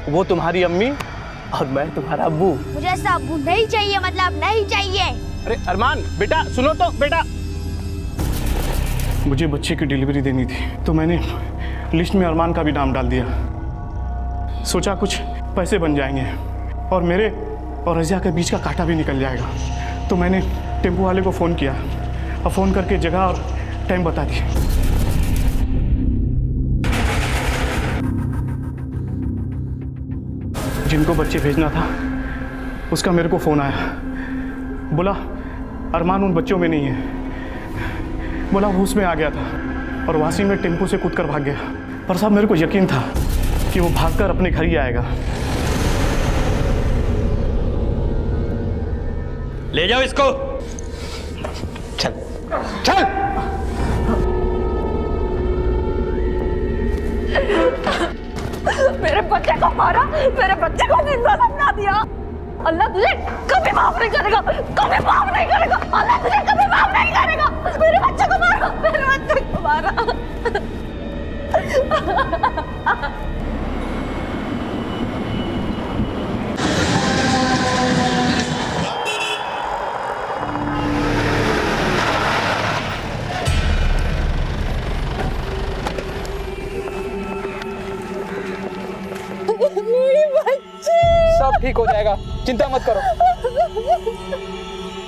M: वो तुम्हारी अम्मी और मैं तुम्हारा अब्बू।
I: मुझे ऐसा अब्बू नहीं चाहिए, मतलब नहीं चाहिए।
M: अरे अरमान बेटा सुनो तो बेटा।
J: मुझे बच्चे की डिलीवरी देनी थी, तो मैंने लिस्ट में अरमान का भी नाम डाल दिया। सोचा कुछ पैसे बन जाएंगे और मेरे और रजिया के बीच का कांटा भी निकल जाएगा। तो मैंने टेम्पो वाले को फ़ोन किया और फ़ोन करके जगह और टाइम बता दिया। जिनको बच्चे भेजना था उसका मेरे को फ़ोन आया। बोला अरमान उन बच्चों में नहीं है। बोला वो उसमें आ गया था और वासी में टेम्पो से कूदकर भाग गया। पर साहब, मेरे को यकीन था कि वो भागकर अपने घर ही आएगा।
F: ले जाओ इसको।
M: चल चल।
C: मेरे बच्चे को मारा, मेरे बच्चे को जिंदा दफना दिया। अल्लाह तुझे कभी माफ नहीं करेगा, कभी माफ नहीं करेगा। अल्लाह तुझे कभी माफ नहीं करेगा। मेरे बच्चे को मारा, मेरे बच्चे को मारा।
M: सब ठीक हो जाएगा, चिंता मत करो।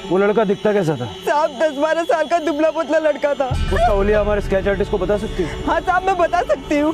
A: वो लड़का दिखता कैसा था?
L: साहब 10-12 साल का दुबला पतला लड़का था।
A: उसका ओलिया हमारे स्केच आर्टिस्ट को बता सकती है?
L: हाँ साहब, मैं बता सकती हूँ।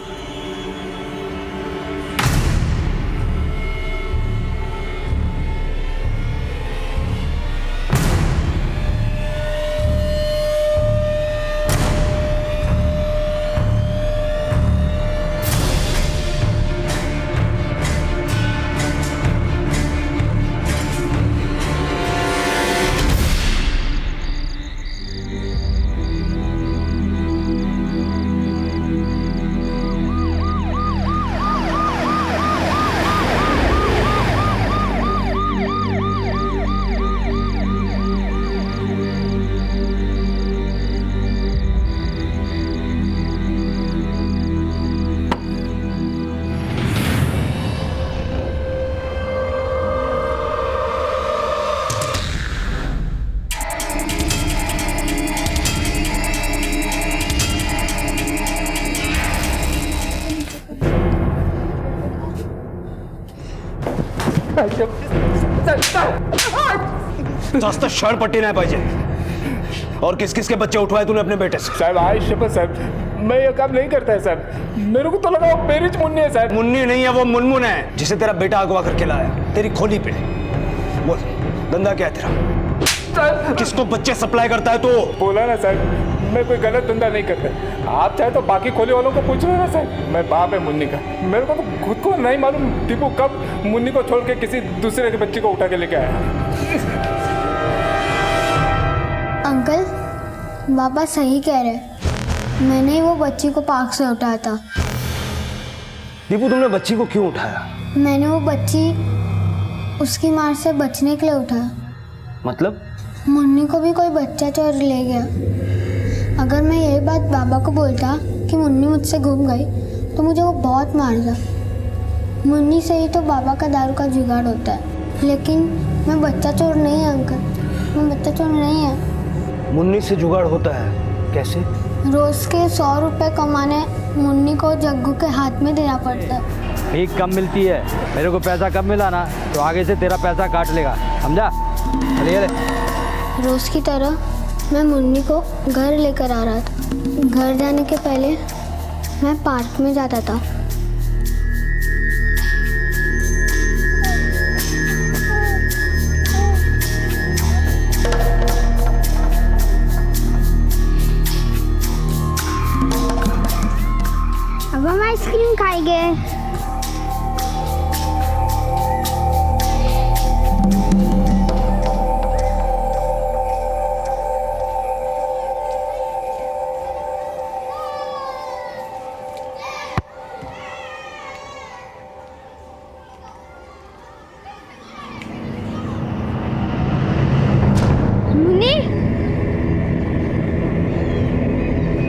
A: जास्त शळपट्टी नाही पाहिजे. और किस किस के बच्चे उठवाए तूने अपने बेटे से?
J: साहब आज शपथ साहब मैं ये काम नहीं करता है साहब. मेरे को तो लगा वो मेरी मुन्नी है साहब.
A: मुन्नी नहीं है, वो मुनमुन है जिसे तेरा बेटा अगवा करके लाया तेरी खोली पे. बोल धंधा क्या है तेरा? किसको बच्चे सप्लाई करता है तू?
J: बोला ना साहब मैं कोई गलत धंधा नहीं करता. आप चाहे तो बाकी खोली वालों को पूछ लो ना साहब. मैं बाप है मुन्नी का. मेरे को तो खुद को नहीं मालूम दीपू कब मुन्नी को छोड़ के किसी दूसरे के बच्चे को उठा के लेके आया.
I: अंकल बाबा सही कह रहे. मैंने ही वो बच्ची को पार्क से उठाया था.
A: दीपू तुमने बच्ची को क्यों उठाया?
I: मैंने वो बच्ची उसकी मार से बचने के लिए उठाया.
A: मतलब?
I: मुन्नी को भी कोई बच्चा चोर ले गया. अगर मैं यही बात बाबा को बोलता कि मुन्नी मुझसे घूम गई तो मुझे वो बहुत मारता. मुन्नी से ही तो बाबा का दारू का जुगाड़ होता है. लेकिन मैं बच्चा चोर नहीं है अंकल. मैं बच्चा चोर नहीं है.
A: मुन्नी से जुगाड़ होता है? कैसे?
I: रोज के 100 रुपए कमाने मुन्नी को जग्गू के हाथ में देना पड़ता है.
D: भीख कम मिलती है. मेरे को पैसा कम मिला ना तो आगे से तेरा पैसा काट लेगा, समझा? चलिए.
I: रोज की तरह मैं मुन्नी को घर लेकर आ रहा था. घर जाने के पहले मैं पार्क में जाता था. अब हम आइसक्रीम खाएंगे. मुन्नी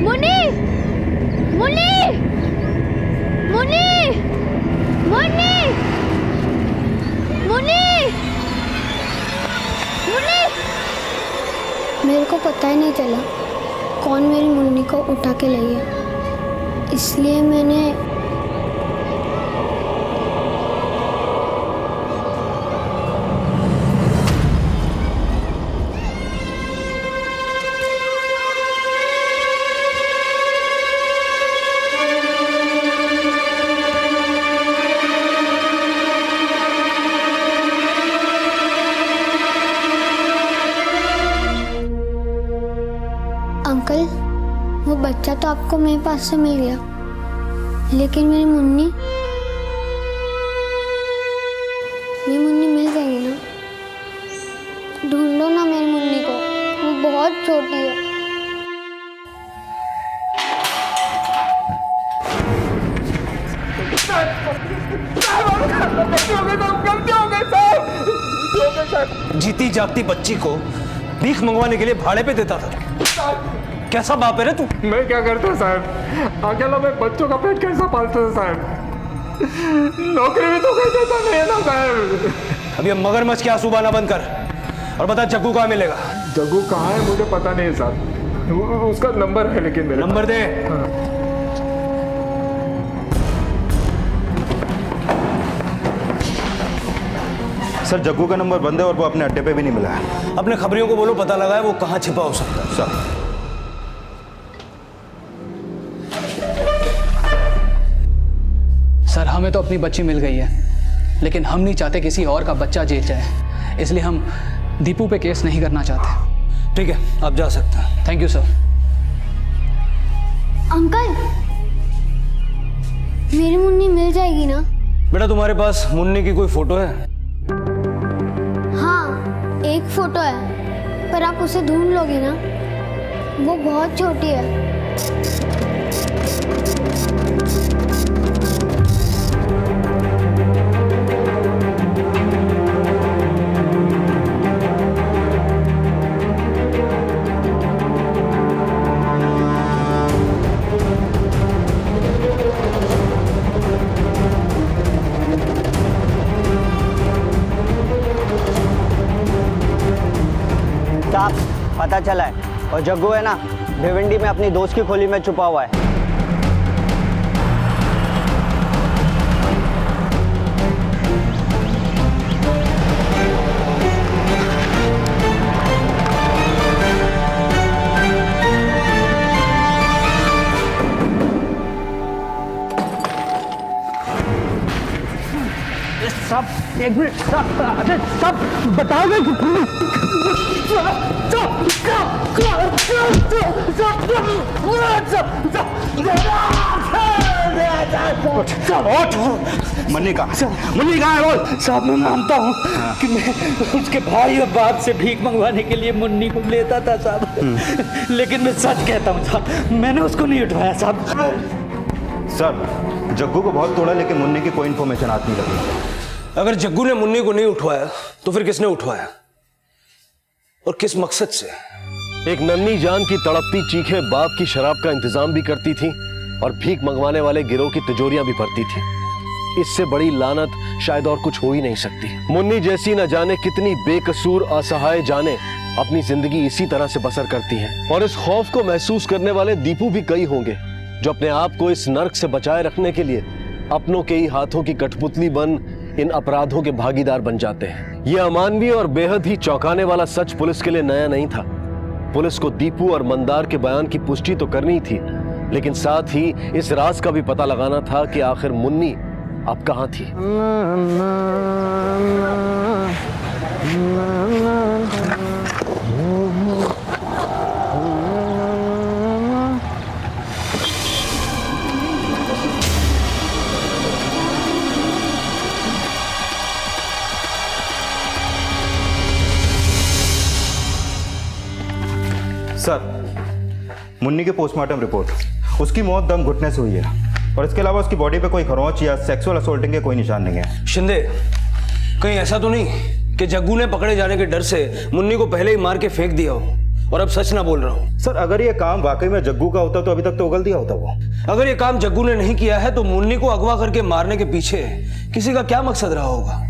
I: मुन्नी मुन्नी मुन्नी मुन्नी मुन्नी मुन्नी. मेरे को पता ही नहीं चला कौन मेरी मुन्नी को उठा के ले गया. इसलिए मैंने अंकल वो बच्चा तो आपको मेरे पास से मिल गया, लेकिन मेरी मुन्नी मिल जाएगी ना? ढूंढो ना मेरी मुन्नी को. वो बहुत छोटी है.
A: जीती जागती बच्ची को भीख मंगवाने के लिए भाड़े पे देता था. कैसा बाप है रे तू?
J: मैं क्या करता साहब. अकेला मैं बच्चों का पेट कैसा पालता था साहब. नौकरी भी तो कोई देता नहीं है ना साहब.
A: अब ये मगरमच्छ के आंसू बहाना बंद कर और बता जग्गू कहाँ मिलेगा?
J: जग्गू कहाँ है मुझे पता नहीं है साहब. उसका नंबर है लेकिन मेरे
A: नंबर दे.
N: सर जग्गू का नंबर बंद है और वो अपने अड्डे पे भी नहीं मिला है.
A: अपने खबरियों को बोलो पता लगाए वो कहाँ छिपा हो सकता है.
N: सर
M: सर हमें तो अपनी बच्ची मिल गई है, लेकिन हम नहीं चाहते किसी और का बच्चा जेल जाए. इसलिए हम दीपू पे केस नहीं करना चाहते.
A: ठीक है आप जा सकते हैं.
M: Thank you sir.
I: अंकल मेरी मुन्नी मिल जाएगी ना?
A: बेटा तुम्हारे पास मुन्नी की कोई फोटो है?
I: हाँ एक फोटो है, पर आप उसे ढूंढ लोगे ना? वो बहुत छोटी है.
D: पता चला है. और जग्गू है ना भिवंडी में अपनी दोस्त की खोली में छुपा हुआ है.
M: साहब एक मिनट साहब, अरे साहब बताओगे
N: मन्नी का
M: मुन्नी कहाँ है बोल। साहब मैं मानता हूँ कि मैं उसके भाई और बाप से भीख मंगवाने के लिए मुन्नी को लेता था साहब, लेकिन मैं सच कहता हूँ साहब, मैंने उसको नहीं उठवाया साहब।
N: सर जग्गू को बहुत तोड़ा लेकिन मुन्नी की कोई इन्फॉर्मेशन आती नहीं लगी।
J: अगर जग्गू ने मुन्नी को नहीं उठवाया तो फिर किसने उठवाया और किस मकसद से?
A: एक नन्ही जान की तड़पती चीखें बाप की शराब का इंतजाम भी करती थी और भीख मंगवाने वाले गिरोह की तिजोरियां भी भरती थी। इससे बड़ी लानत शायद और कुछ हो ही नहीं सकती। मुन्नी जैसी न जाने कितनी बेकसूर असहाय जाने अपनी जिंदगी इसी तरह से बसर करती हैं। और इस खौफ को महसूस करने वाले दीपू भी कई होंगे जो अपने आप को इस नर्क से बचाए रखने के लिए अपनों के ही हाथों की कठपुतली बन इन अपराधों के भागीदार बन जाते हैं। यह अमानवीय और बेहद ही चौंकाने वाला सच पुलिस के लिए नया नहीं था। पुलिस को दीपू और मंदार के बयान की पुष्टि तो करनी थी, लेकिन साथ ही इस राज का भी पता लगाना था कि आखिर मुन्नी अब कहाँ थी।
N: सर मुन्नी की पोस्टमार्टम रिपोर्ट, उसकी मौत दम घुटने से हुई है और इसके अलावा उसकी बॉडी पे कोई खरोंच या सेक्सुअल असोल्टिंग के कोई निशान नहीं है।
J: शिंदे, कहीं ऐसा तो नहीं कि जग्गू ने पकड़े जाने के डर से मुन्नी को पहले ही मार के फेंक दिया हो और अब सच ना बोल रहा हो?
N: सर अगर ये काम वाकई में जग्गू का होता तो अभी तक तो उगल दिया होता वो।
J: अगर ये काम जग्गू ने नहीं किया है तो मुन्नी को अगवा करके मारने के पीछे किसी का क्या मकसद रहा होगा?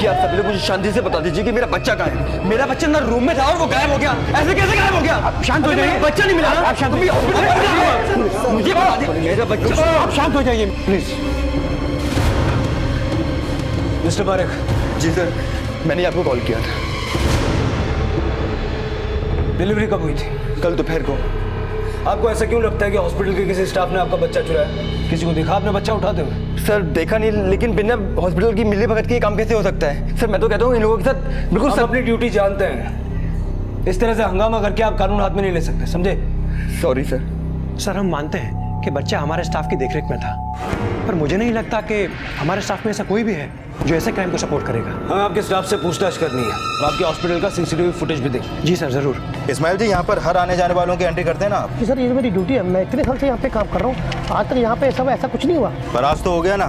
M: आप सभी लोग मुझे शांति से बता दीजिए कि मेरा बच्चा कहाँ है। मेरा बच्चा अंदर रूम में था और वो गायब हो गया। ऐसे कैसे गायब हो गया? आप शांत हो जाइए। बच्चा नहीं मिला। आप शांत हो जाइए। मुझे बता दीजिए मेरा बच्चा। आप शांत हो जाइए प्लीज।
J: मिस्टर पारेख।
M: जी सर, मैंने आपको कॉल किया था।
J: डिलीवरी कब हुई थी?
M: कल दोपहर को।
J: आपको ऐसा क्यों लगता है कि हॉस्पिटल के किसी स्टाफ ने आपका बच्चा चुराया? किसी को देखा आपने बच्चा उठाते हुए?
M: सर देखा नहीं, लेकिन बिना हॉस्पिटल की मिली भगत के काम कैसे हो सकता है? सर मैं तो कहता हूँ इन लोगों के साथ बिल्कुल
J: सब अपनी ड्यूटी जानते हैं। इस तरह से हंगामा करके आप कानून हाथ में नहीं ले सकते, समझे?
M: Sorry sir.
O: सर हम मानते हैं कि बच्चा हमारे स्टाफ की देखरेख में था, पर मुझे नहीं लगता कि हमारे स्टाफ में ऐसा कोई भी है जो ऐसे क्राइम को सपोर्ट करेगा।
J: हमें आपके स्टाफ से पूछताछ करनी है और आपके हॉस्पिटल का सीसीटीवी फुटेज भी दें।
O: जी सर जरूर।
N: इस्माइल जी यहाँ पर हर आने जाने वालों की एंट्री करते हैं ना आप?
P: जी सर, ये मेरी ड्यूटी है। मैं इतने साल से यहाँ पे काम कर रहा हूँ, आज तक यहाँ पे सब ऐसा कुछ नहीं हुआ।
N: पर आज तो हो गया ना,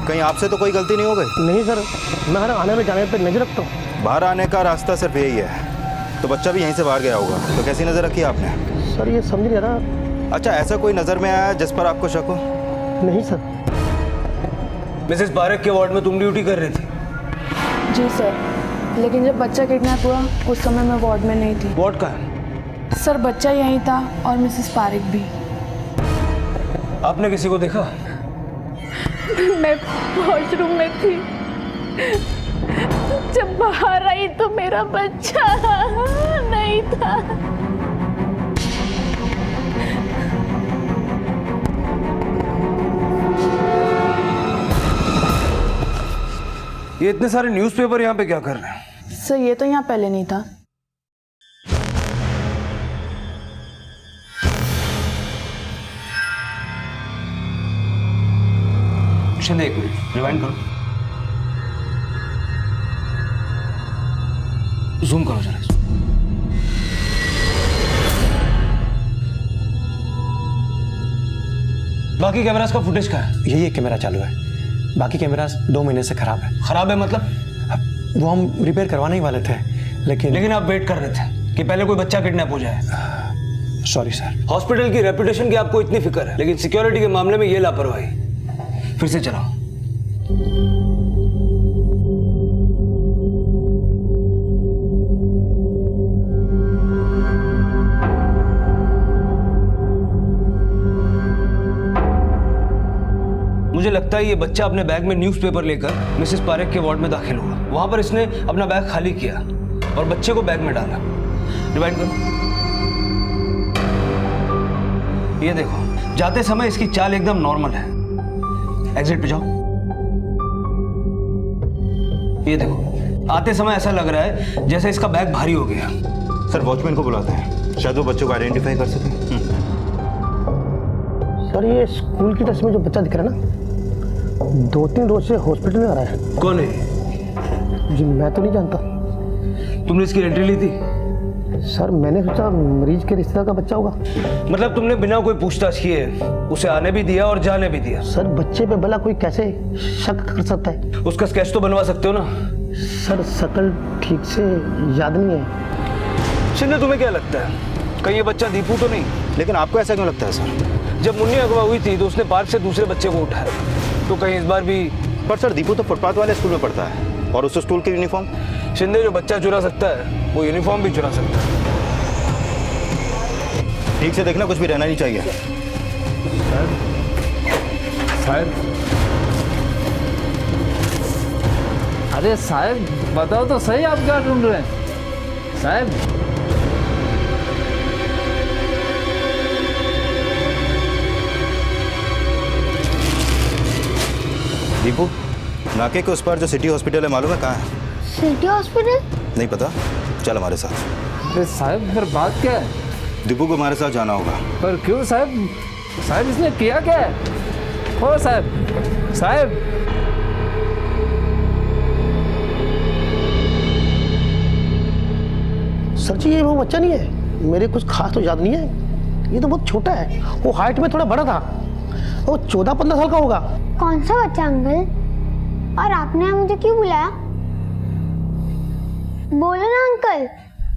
N: कहीं आपसे तो कोई गलती नहीं हो गई?
P: नहीं सर, मैं हर आने में जाने पर नजर रखता हूँ।
N: बाहर आने का रास्ता सिर्फ यही है, तो बच्चा भी यहीं से बाहर गया होगा, तो कैसी नजर रखी आपने?
P: सर ये समझ नहीं आ रहा।
N: अच्छा, ऐसा कोई नजर में आया जिस पर आपको शक हो?
P: नहीं सर।
J: मिसेस पारेख के वार्ड में तुम ड्यूटी कर रही थी?
Q: जी सर, लेकिन जब बच्चा किडनैप हुआ उस समय मैं वार्ड में नहीं थी।
J: वार्ड कहाँ है?
Q: सर बच्चा यहीं था और मिसेस पारेख भी।
J: आपने किसी को देखा?
Q: मैं वॉशरूम में थी।
E: जब बाहर आई तो मेरा बच्चा नहीं था।
J: ये इतने सारे न्यूज़पेपर यहाँ पे क्या कर रहे हैं?
Q: सर ये तो यहाँ पहले नहीं था।
J: शिंदे, एक मिनट रिवाइंड करो, जूम करो जरा। बाकी कैमरास का फुटेज का है?
O: यही एक कैमरा चालू है, बाकी कैमरास 2 महीने से खराब है।
J: खराब है मतलब?
O: वो हम रिपेयर करवाने ही वाले थे, लेकिन
J: आप वेट कर रहे थे कि पहले कोई बच्चा किडनैप हो जाए।
O: Sorry sir.
J: हॉस्पिटल की रेपुटेशन की आपको इतनी फिक्र है, लेकिन सिक्योरिटी के मामले में ये लापरवाही। फिर से चलाओ। मुझे लगता है ये बच्चा अपने बैग में न्यूज़पेपर लेकर मिसेस पारेख के वार्ड में दाखिल हुआ। वहां पर इसने अपना बैग खाली किया और बच्चे को बैग में डाला। रिवाइंड करो। ये देखो, जाते समय इसकी चाल एकदम नॉर्मल है। एग्जिट पे जाओ। ये देखो, आते समय ऐसा लग रहा है जैसे इसका बैग भारी हो गया।
N: सर वॉचमैन को बुलाते हैं, शायद वो बच्चों को आइडेंटिफाई कर सके।
P: सर ये स्कूल की ड्रेस में जो बच्चा दिख रहा है ना, 2-3 रोज से हॉस्पिटल में आ रहा है।
J: कौन है?
P: जी मैं तो नहीं जानता।
J: तुमने इसकी एंट्री ली थी?
P: सर मैंने सोचा मरीज के रिश्तेदार का बच्चा होगा।
J: मतलब तुमने बिना कोई पूछताछ किए उसे आने भी दिया और जाने भी दिया?
P: सर बच्चे पे भला कोई कैसे शक कर सकता है?
J: उसका स्केच तो बनवा सकते हो ना?
P: सर शकल ठीक से याद नहीं है।
J: शिंदे, तुम्हें क्या लगता है कहीं ये बच्चा दीपू तो नहीं?
N: लेकिन आपको ऐसा क्यों लगता है सर?
J: जब मुन्नी अगवा हुई थी तो उसने पार्क से दूसरे बच्चे को उठाया, तो कहीं इस बार भी?
N: पर सर दीपू तो फुटपाथ वाले स्कूल में पढ़ता है और उस स्कूल की यूनिफॉर्म।
J: शिंदे, जो बच्चा चुरा सकता है वो यूनिफॉर्म भी चुरा सकता है।
N: ठीक से देखना, कुछ भी रहना नहीं चाहिए।
J: साहब,
R: अरे साहब बताओ तो सही, आप क्या ढूंढ रहे हैं साहब?
N: दीपू, नाके के उस पर जो सिटी हॉस्पिटल है मालूम है कहाँ है?
I: City hospital?
N: नहीं पता? चल हमारे साथ।
R: अरे साहब फिर बात क्या है?
N: दीपू को हमारे साथ जाना होगा।
R: पर क्यों साहब? साहब इसने किया क्या है? ओ साहब, साहब
P: सर जी ये वो बच्चा नहीं है, मेरे कुछ खास तो याद नहीं है। ये तो बहुत छोटा है, वो हाइट में थोड़ा बड़ा था। वो 14-15 साल का होगा।
I: कौन सा बच्चा अंकल? और आपने मुझे क्यों बुलाया? बोलो ना अंकल।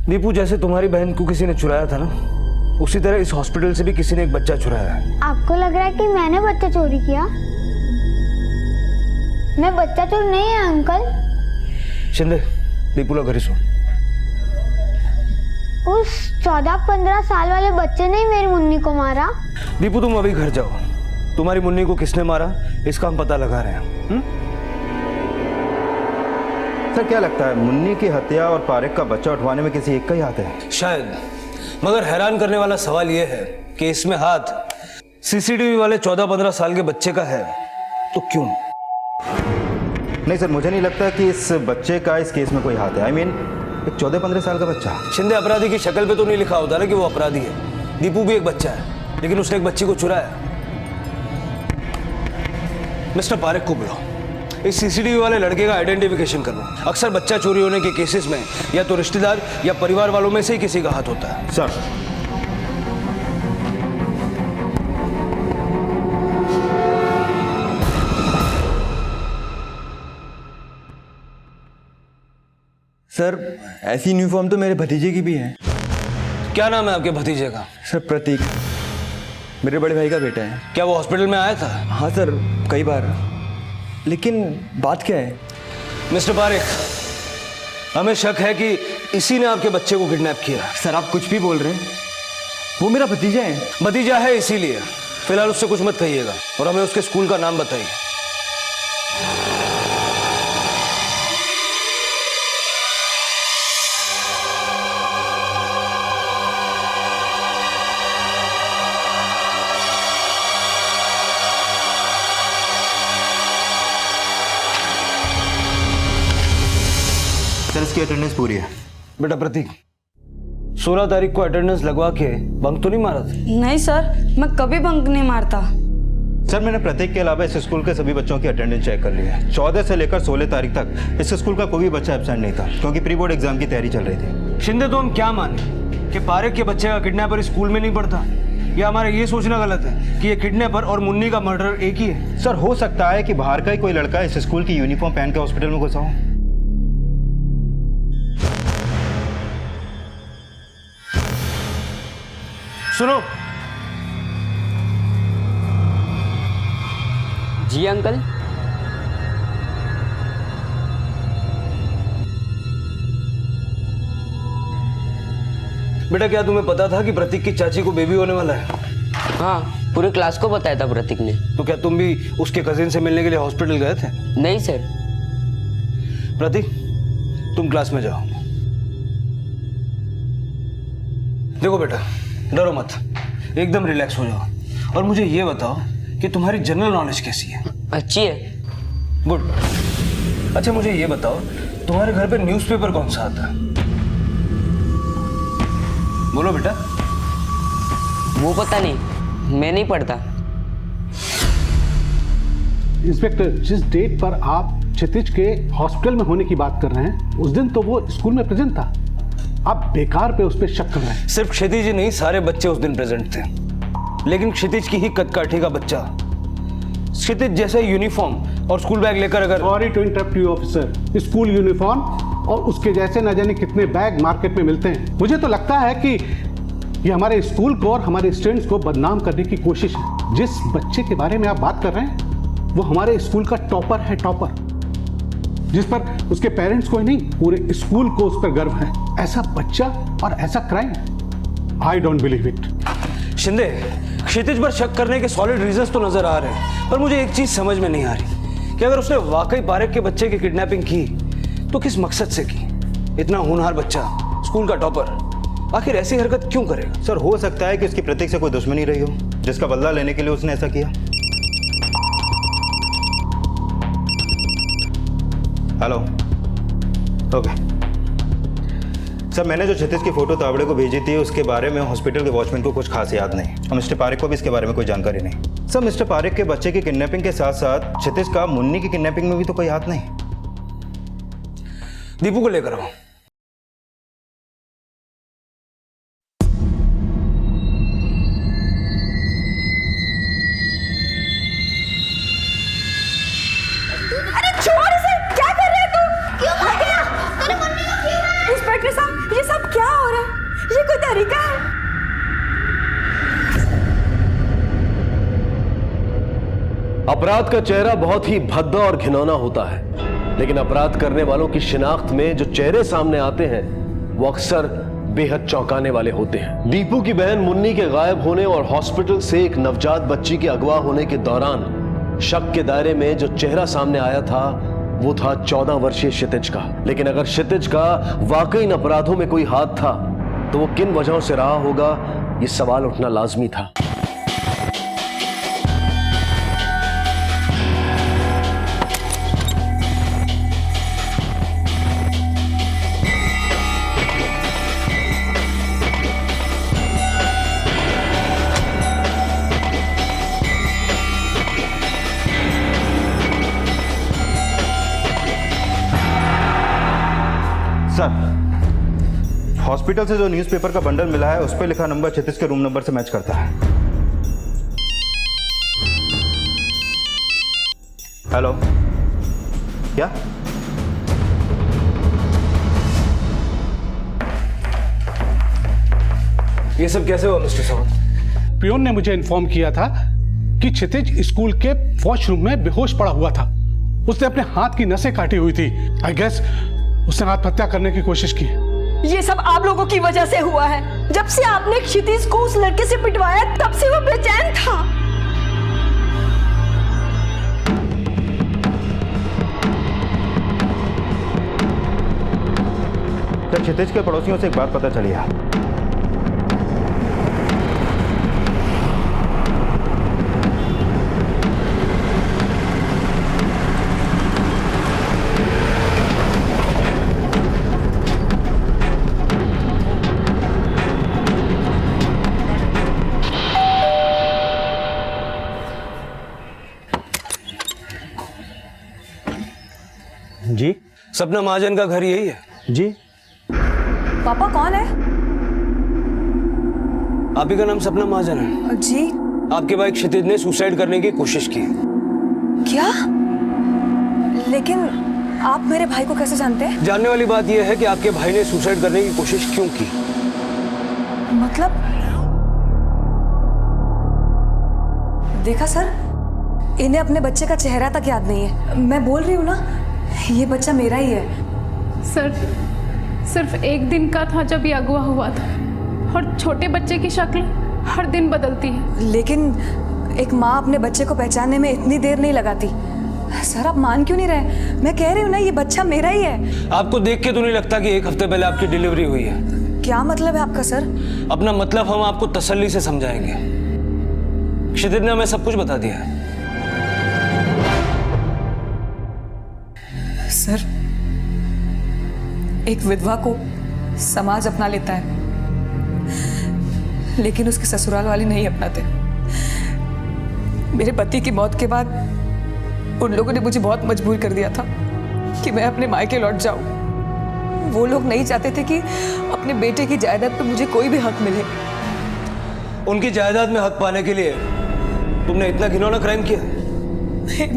J: दीपू, जैसे तुम्हारी बहन को किसी ने चुराया था ना, उसी तरह इस हॉस्पिटल से भी किसी ने एक बच्चा चुराया है।
I: आपको लग रहा है कि मैंने बच्चा चोरी किया? मैं बच्चा चोर नहीं है अंकल।
J: शिंदे, दीपू ला घरी सुन।
I: उस 14-15 साल वाले बच्चे ने ही मेरी मुन्नी को मारा।
J: दीपू तुम अभी घर जाओ, तुम्हारी मुन्नी को किसने मारा इसका हम पता लगा रहे हैं।
N: सर क्या लगता है मुन्नी की हत्या और पारेख का बच्चा उठवाने में किसी एक का ही हाथ है?
J: शायद, मगर हैरान करने वाला सवाल यह है कि इसमें हाथ सीसीटीवी वाले 14-15 साल के बच्चे का है तो क्यों?
N: नहीं सर, मुझे नहीं लगता कि इस बच्चे का इस केस में कोई हाथ है। आई मीन एक 14-15 साल का बच्चा।
J: शिंदे, अपराधी की शक्ल पे तो नहीं लिखा होता ना कि वो अपराधी है। दीपू भी एक बच्चा है, लेकिन उसने एक बच्ची को चुराया। मिस्टर पारेख को बुलाओ, इस सीसीटीवी वाले लड़के का आइडेंटिफिकेशन करो। अक्सर बच्चा चोरी होने के केसेस में या तो रिश्तेदार या परिवार वालों में से ही किसी का हाथ होता है।
N: सर
M: सर ऐसी यूनिफॉर्म तो मेरे भतीजे की भी है।
J: क्या नाम है आपके भतीजे का?
M: सर प्रतीक, मेरे बड़े भाई का बेटा है।
J: क्या वो हॉस्पिटल में आया था?
M: हाँ सर, कई बार। लेकिन बात क्या है?
J: मिस्टर पारेख, हमें शक है कि इसी ने आपके बच्चे को किडनैप किया।
M: सर आप कुछ भी बोल रहे हैं, वो मेरा भतीजा है।
J: भतीजा है इसीलिए फिलहाल उससे कुछ मत कहिएगा और हमें उसके स्कूल का नाम बताइए।
N: सर इसकी अटेंडेंस पूरी है।
M: बेटा प्रतीक, 16 तारीख को अटेंडेंस लगवा के बंक तो नहीं मारा था?
E: नहीं सर, मैं कभी बंक नहीं मारता।
N: सर मैंने प्रतीक के अलावा इस स्कूल के सभी बच्चों की अटेंडेंस चेक कर ली है। 14 से लेकर 16 तारीख तक इस स्कूल का कोई भी बच्चा एब्सेंट नहीं था, क्योंकि प्री बोर्ड एग्जाम की तैयारी चल रही थी।
M: शिंदे, तो हम क्या माने कि पारेख के बच्चे का किडनैपर स्कूल में नहीं पढ़ता, या हमारा ये सोचना गलत है कि ये किडनैपर और मुन्नी का मर्डर एक ही है?
N: सर हो सकता है कि बाहर का ही कोई लड़का इस स्कूल की यूनिफॉर्म पहन के हॉस्पिटल में घुसा हो।
M: सुनो।
S: जी अंकल।
M: बेटा क्या तुम्हें पता था कि प्रतीक की चाची को बेबी होने वाला है?
S: हाँ, पूरे क्लास को बताया था प्रतीक ने।
M: तो क्या तुम भी उसके कजिन से मिलने के लिए हॉस्पिटल गए थे?
S: नहीं सर।
M: प्रतीक, तुम क्लास में जाओ। देखो बेटा, डरो मत, एकदम रिलैक्स हो जाओ और मुझे ये बताओ कि तुम्हारी जनरल नॉलेज कैसी है?
S: अच्छी है।
M: गुड। अच्छा मुझे ये बताओ, तुम्हारे घर पे न्यूज़पेपर कौन सा आता है? बोलो बेटा।
S: वो पता नहीं, मैं नहीं पढ़ता।
T: इंस्पेक्टर, जिस डेट पर आप क्षितिज के हॉस्पिटल में होने की बात कर रहे हैं, उस दिन तो वो स्कूल में प्रेजेंट था। आप बेकार पे उस पर शक कर रहे हैं।
M: सिर्फ क्षितिज ही नहीं, सारे बच्चे उस दिन प्रेजेंट थे, लेकिन क्षितिज की ही कदकाठी का बच्चा क्षितिज जैसे यूनिफॉर्म और स्कूल बैग लेकर अगर...
T: sorry to interrupt you officer, school uniform और उसके जैसे न जाने कितने बैग मार्केट में मिलते हैं। मुझे तो लगता है कि ये हमारे स्कूल को और हमारे स्टूडेंट्स को बदनाम करने की कोशिश है। जिस बच्चे के बारे में आप बात कर रहे हैं वो हमारे स्कूल का टॉपर है, टॉपर, जिस पर उसके पेरेंट्स को ही नहीं पूरे स्कूल को उस पर गर्व है। ऐसा बच्चा और ऐसा crime, I don't believe it.
M: Shinde, Kshitij पर शक करने के सॉलिड रीजंस तो नजर आ रहे हैं, पर मुझे एक चीज समझ में नहीं आ रही कि अगर उसने वाकई पारेख के बच्चे की किडनैपिंग की तो किस मकसद से की? इतना होनहार बच्चा, स्कूल का टॉपर, आखिर ऐसी हरकत क्यों करेगा?
N: सर हो सकता है कि उसकी प्रतीक से कोई दुश्मनी रही हो, जिसका बदला लेने के लिए उसने ऐसा किया। हेलो। ओके सर, मैंने जो क्षितिज की फोटो तावड़े को भेजी थी उसके बारे में हॉस्पिटल के वॉचमैन को कुछ खास याद नहीं, और मिस्टर पारेख को भी इसके बारे में कोई जानकारी नहीं। सर मिस्टर पारेख के बच्चे की किडनैपिंग के साथ साथ क्षितिज का मुन्नी की किडनैपिंग में भी तो कोई हाथ नहीं।
M: दीपू को लेकर आओ।
C: अरे छोड़ इसे, क्या कर रहे तू? क्यों मार गया? इंस्पेक्टर साहब, ये सब क्या हो रहा है? ये कोई तरीका है?
A: अपराध का चेहरा बहुत ही भद्दा और घिनौना होता है, लेकिन अपराध करने वालों की शिनाख्त में जो चेहरे सामने आते हैं वो अक्सर बेहद चौंकाने वाले होते हैं। दीपू की बहन मुन्नी के गायब होने और हॉस्पिटल से एक नवजात बच्ची के अगवा होने के दौरान शक के दायरे में जो चेहरा सामने आया था वो था 14 वर्षीय क्षितिज का। लेकिन अगर क्षितिज का वाकई इन अपराधों में कोई हाथ था तो वो किन वजहों से रहा होगा, ये सवाल उठना लाजमी था।
N: सर हॉस्पिटल से जो न्यूज़पेपर का बंडल मिला है उस पर लिखा नंबर क्षितिज के रूम नंबर से मैच करता है। हेलो, क्या?
M: ये सब कैसे हुआ मिस्टर सावंत?
T: पियोन ने मुझे इन्फॉर्म किया था कि क्षितिज स्कूल के वॉशरूम में बेहोश पड़ा हुआ था। उसने अपने हाथ की नसें काटी हुई थी। आई गेस उसने आत्महत्या करने की कोशिश की।
E: ये सब आप लोगों की वजह से हुआ है। जब से आपने क्षितिज को उस लड़के से पिटवाया तब से वो बेचैन था।
N: सर क्षितिज के पड़ोसियों से एक बात पता चली है।
M: सपना महाजन का घर यही है?
O: जी।
C: पापा कौन है?
M: आप ही का नाम सपना महाजन है?
C: जी।
M: आपके भाई क्षितिज ने सुसाइड करने की कोशिश की।
C: क्या? लेकिन आप मेरे भाई को कैसे जानते हैं?
M: जानने वाली बात यह है कि आपके भाई ने सुसाइड करने की कोशिश क्यों की।
C: मतलब देखा सर, इन्हें अपने बच्चे का चेहरा तक याद नहीं है। मैं बोल रही हूँ ना, ये बच्चा मेरा ही है।
Q: सर सिर्फ एक दिन का था जब ये अगवा हुआ था, और छोटे बच्चे की शक्ल हर दिन बदलती है।
C: लेकिन एक माँ अपने बच्चे को पहचानने में इतनी देर नहीं लगाती। सर आप मान क्यों नहीं रहे? मैं कह रही हूँ ना, ये बच्चा मेरा ही है।
M: आपको देख के तो नहीं लगता कि 1 हफ्ते पहले आपकी डिलीवरी हुई है?
C: क्या मतलब है आपका सर?
M: अपना मतलब हम आपको तसल्ली से समझाएंगे। क्षितिज ने हमें सब कुछ बता दिया है।
C: सर, एक विधवा को समाज अपना लेता है, लेकिन उसके ससुराल वाले नहीं अपनाते। मेरे पति की मौत के बाद उन लोगों ने मुझे बहुत मजबूर कर दिया था कि मैं अपने मायके लौट जाऊं। वो लोग नहीं चाहते थे कि अपने बेटे की जायदाद पर मुझे कोई भी हक मिले।
M: उनकी जायदाद में हक पाने के लिए तुमने इतना घिनौना क्राइम किया?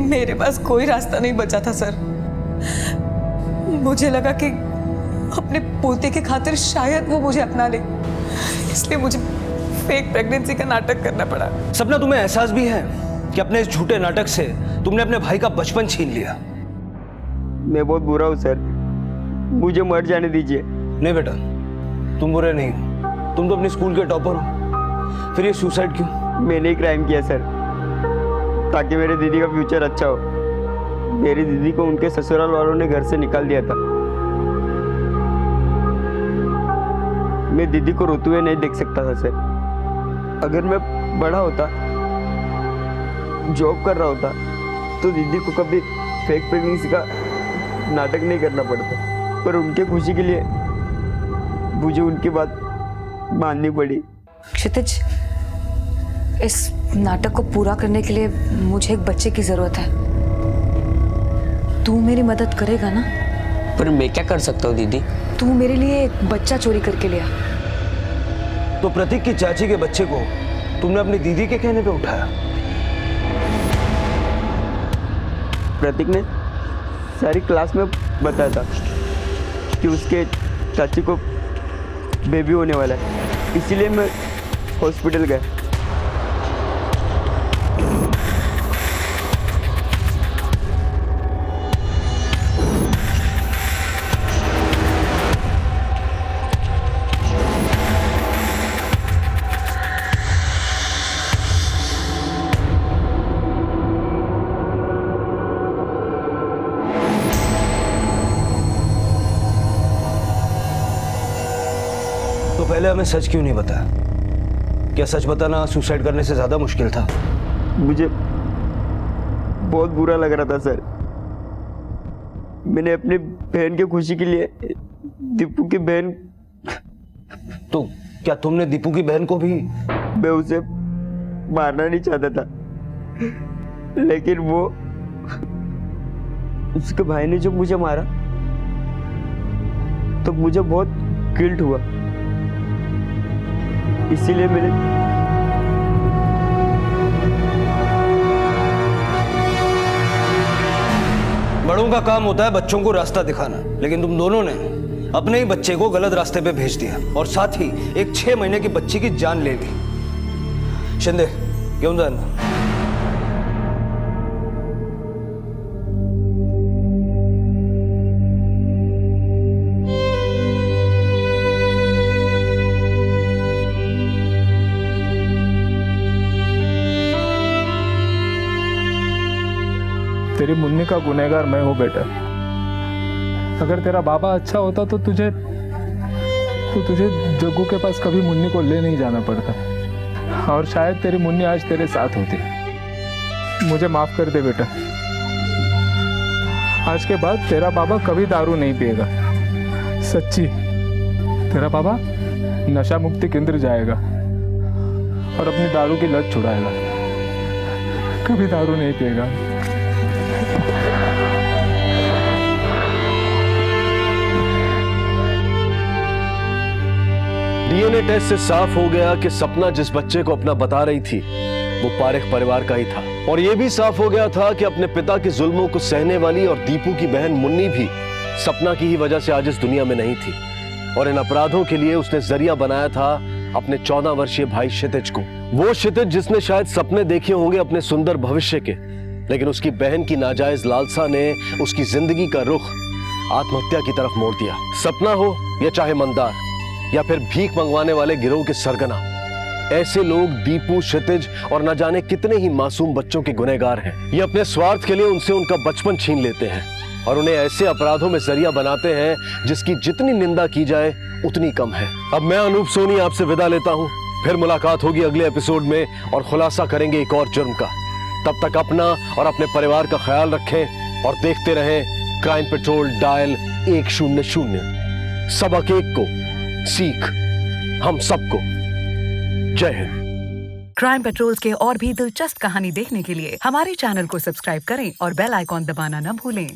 C: मेरे पास कोई रास्ता नहीं बचा था सर। मुझे लगा कि अपने पोते के खातिर शायद वो मुझे अपना ले, इसलिए मुझे फेक प्रेगनेंसी का नाटक करना पड़ा।
M: सपना, तुम्हें एहसास भी है कि अपने इस झूठे नाटक से तुमने अपने भाई का बचपन छीन लिया?
S: मैं बहुत बुरा हूँ सर, मुझे मर जाने दीजिए।
M: नहीं बेटा, तुम बुरे नहीं हो, तुम तो अपने स्कूल के टॉपर हो। फिर ये सुसाइड क्यों?
S: मैंने ही क्राइम किया सर, ताकि मेरे दीदी का फ्यूचर अच्छा हो। मेरी दीदी को उनके ससुराल वालों ने घर से निकाल दिया था। मैं दीदी को रोते हुए नहीं देख सकता था सर। अगर मैं बड़ा होता, जॉब कर रहा होता, तो दीदी को कभी फेक प्रेगनेंसी का नाटक नहीं करना पड़ता। पर उनके खुशी के लिए मुझे उनकी बात माननी पड़ी।
C: क्षितिज, इस नाटक को पूरा करने के लिए मुझे एक बच्चे की जरूरत है। तू मेरी मदद करेगा ना?
S: पर मैं क्या कर सकता हूँ दीदी?
C: तू मेरे लिए एक बच्चा चोरी करके लिया।
M: तो प्रतीक की चाची के बच्चे को तुमने अपनी दीदी के कहने पे उठाया?
S: प्रतीक ने सारी क्लास में बताया था कि उसके चाची को बेबी होने वाला है, इसीलिए मैं हॉस्पिटल गया।
M: तो पहले हमें सच क्यों नहीं बताया? क्या सच बताना सुसाइड करने से ज्यादा मुश्किल था?
S: मुझे बहुत बुरा लग रहा था सर। मैंने अपनी बहन की खुशी के लिए दीपू की बहन।
M: तो क्या तुमने दीपू की बहन को भी?
S: मैं उसे मारना नहीं चाहता था, लेकिन वो उसके भाई ने जब मुझे मारा तो मुझे बहुत गिल्ट हुआ, इसीलिए मैंने।
M: बड़ों का काम होता है बच्चों को रास्ता दिखाना, लेकिन तुम दोनों ने अपने ही बच्चे को गलत रास्ते पे भेज दिया और साथ ही एक 6 महीने की बच्ची की जान ले ली। शिंदे, घेऊन जा अंदर।
J: तेरी मुन्नी का गुनहगार मैं हूं बेटा। अगर तेरा बाबा अच्छा होता तो तुझे जग्गू के पास कभी मुन्नी को ले नहीं जाना पड़ता, और शायद तेरी मुन्नी आज तेरे साथ होती। मुझे माफ कर दे बेटा। आज के बाद तेरा बाबा कभी दारू नहीं पिएगा, सच्ची। तेरा बाबा नशा मुक्ति केंद्र जाएगा और अपनी दारू की लत छुड़ाएगा, कभी दारू नहीं पिएगा।
A: डीएनए टेस्ट से साफ हो गया कि सपना जिस बच्चे को अपना बता रही थी वो पारेख परिवार का ही था। और ये भी साफ हो गया था कि अपने पिता के जुल्मों को सहने वाली और दीपू की बहन मुन्नी भी सपना की ही वजह से आज इस दुनिया में नहीं थी। और इन अपराधों के लिए उसने जरिया बनाया था अपने 14 वर्षीय भाई क्षितिज को। वो क्षितिज जिसने शायद सपने देखे होंगे अपने सुंदर भविष्य के, लेकिन उसकी बहन की नाजायज लालसा ने उसकी जिंदगी का रुख आत्महत्या की तरफ मोड़ दिया। सपना हो या चाहे मंदार या फिर भीख मंगवाने वाले गिरोह के सरगना, ऐसे लोग दीपू, क्षितिज और न जाने कितने ही मासूम बच्चों के गुनहगार हैं। ये अपने स्वार्थ के लिए उनसे उनका बचपन छीन लेते हैं और उन्हें ऐसे अपराधों में जरिया बनाते हैं जिसकी जितनी निंदा की जाए उतनी कम है। अब मैं अनूप सोनी आपसे विदा लेता हूं। फिर मुलाकात होगी अगले एपिसोड में और खुलासा करेंगे एक और जुर्म का। तब तक अपना और अपने परिवार का ख्याल रखें और देखते रहें क्राइम पेट्रोल डायल 100। सबक एक को सीख हम सबको। जय हिंद।
U: क्राइम पेट्रोल्स के और भी दिलचस्प कहानी देखने के लिए हमारे चैनल को सब्सक्राइब करें और बेल आइकॉन दबाना न भूलें।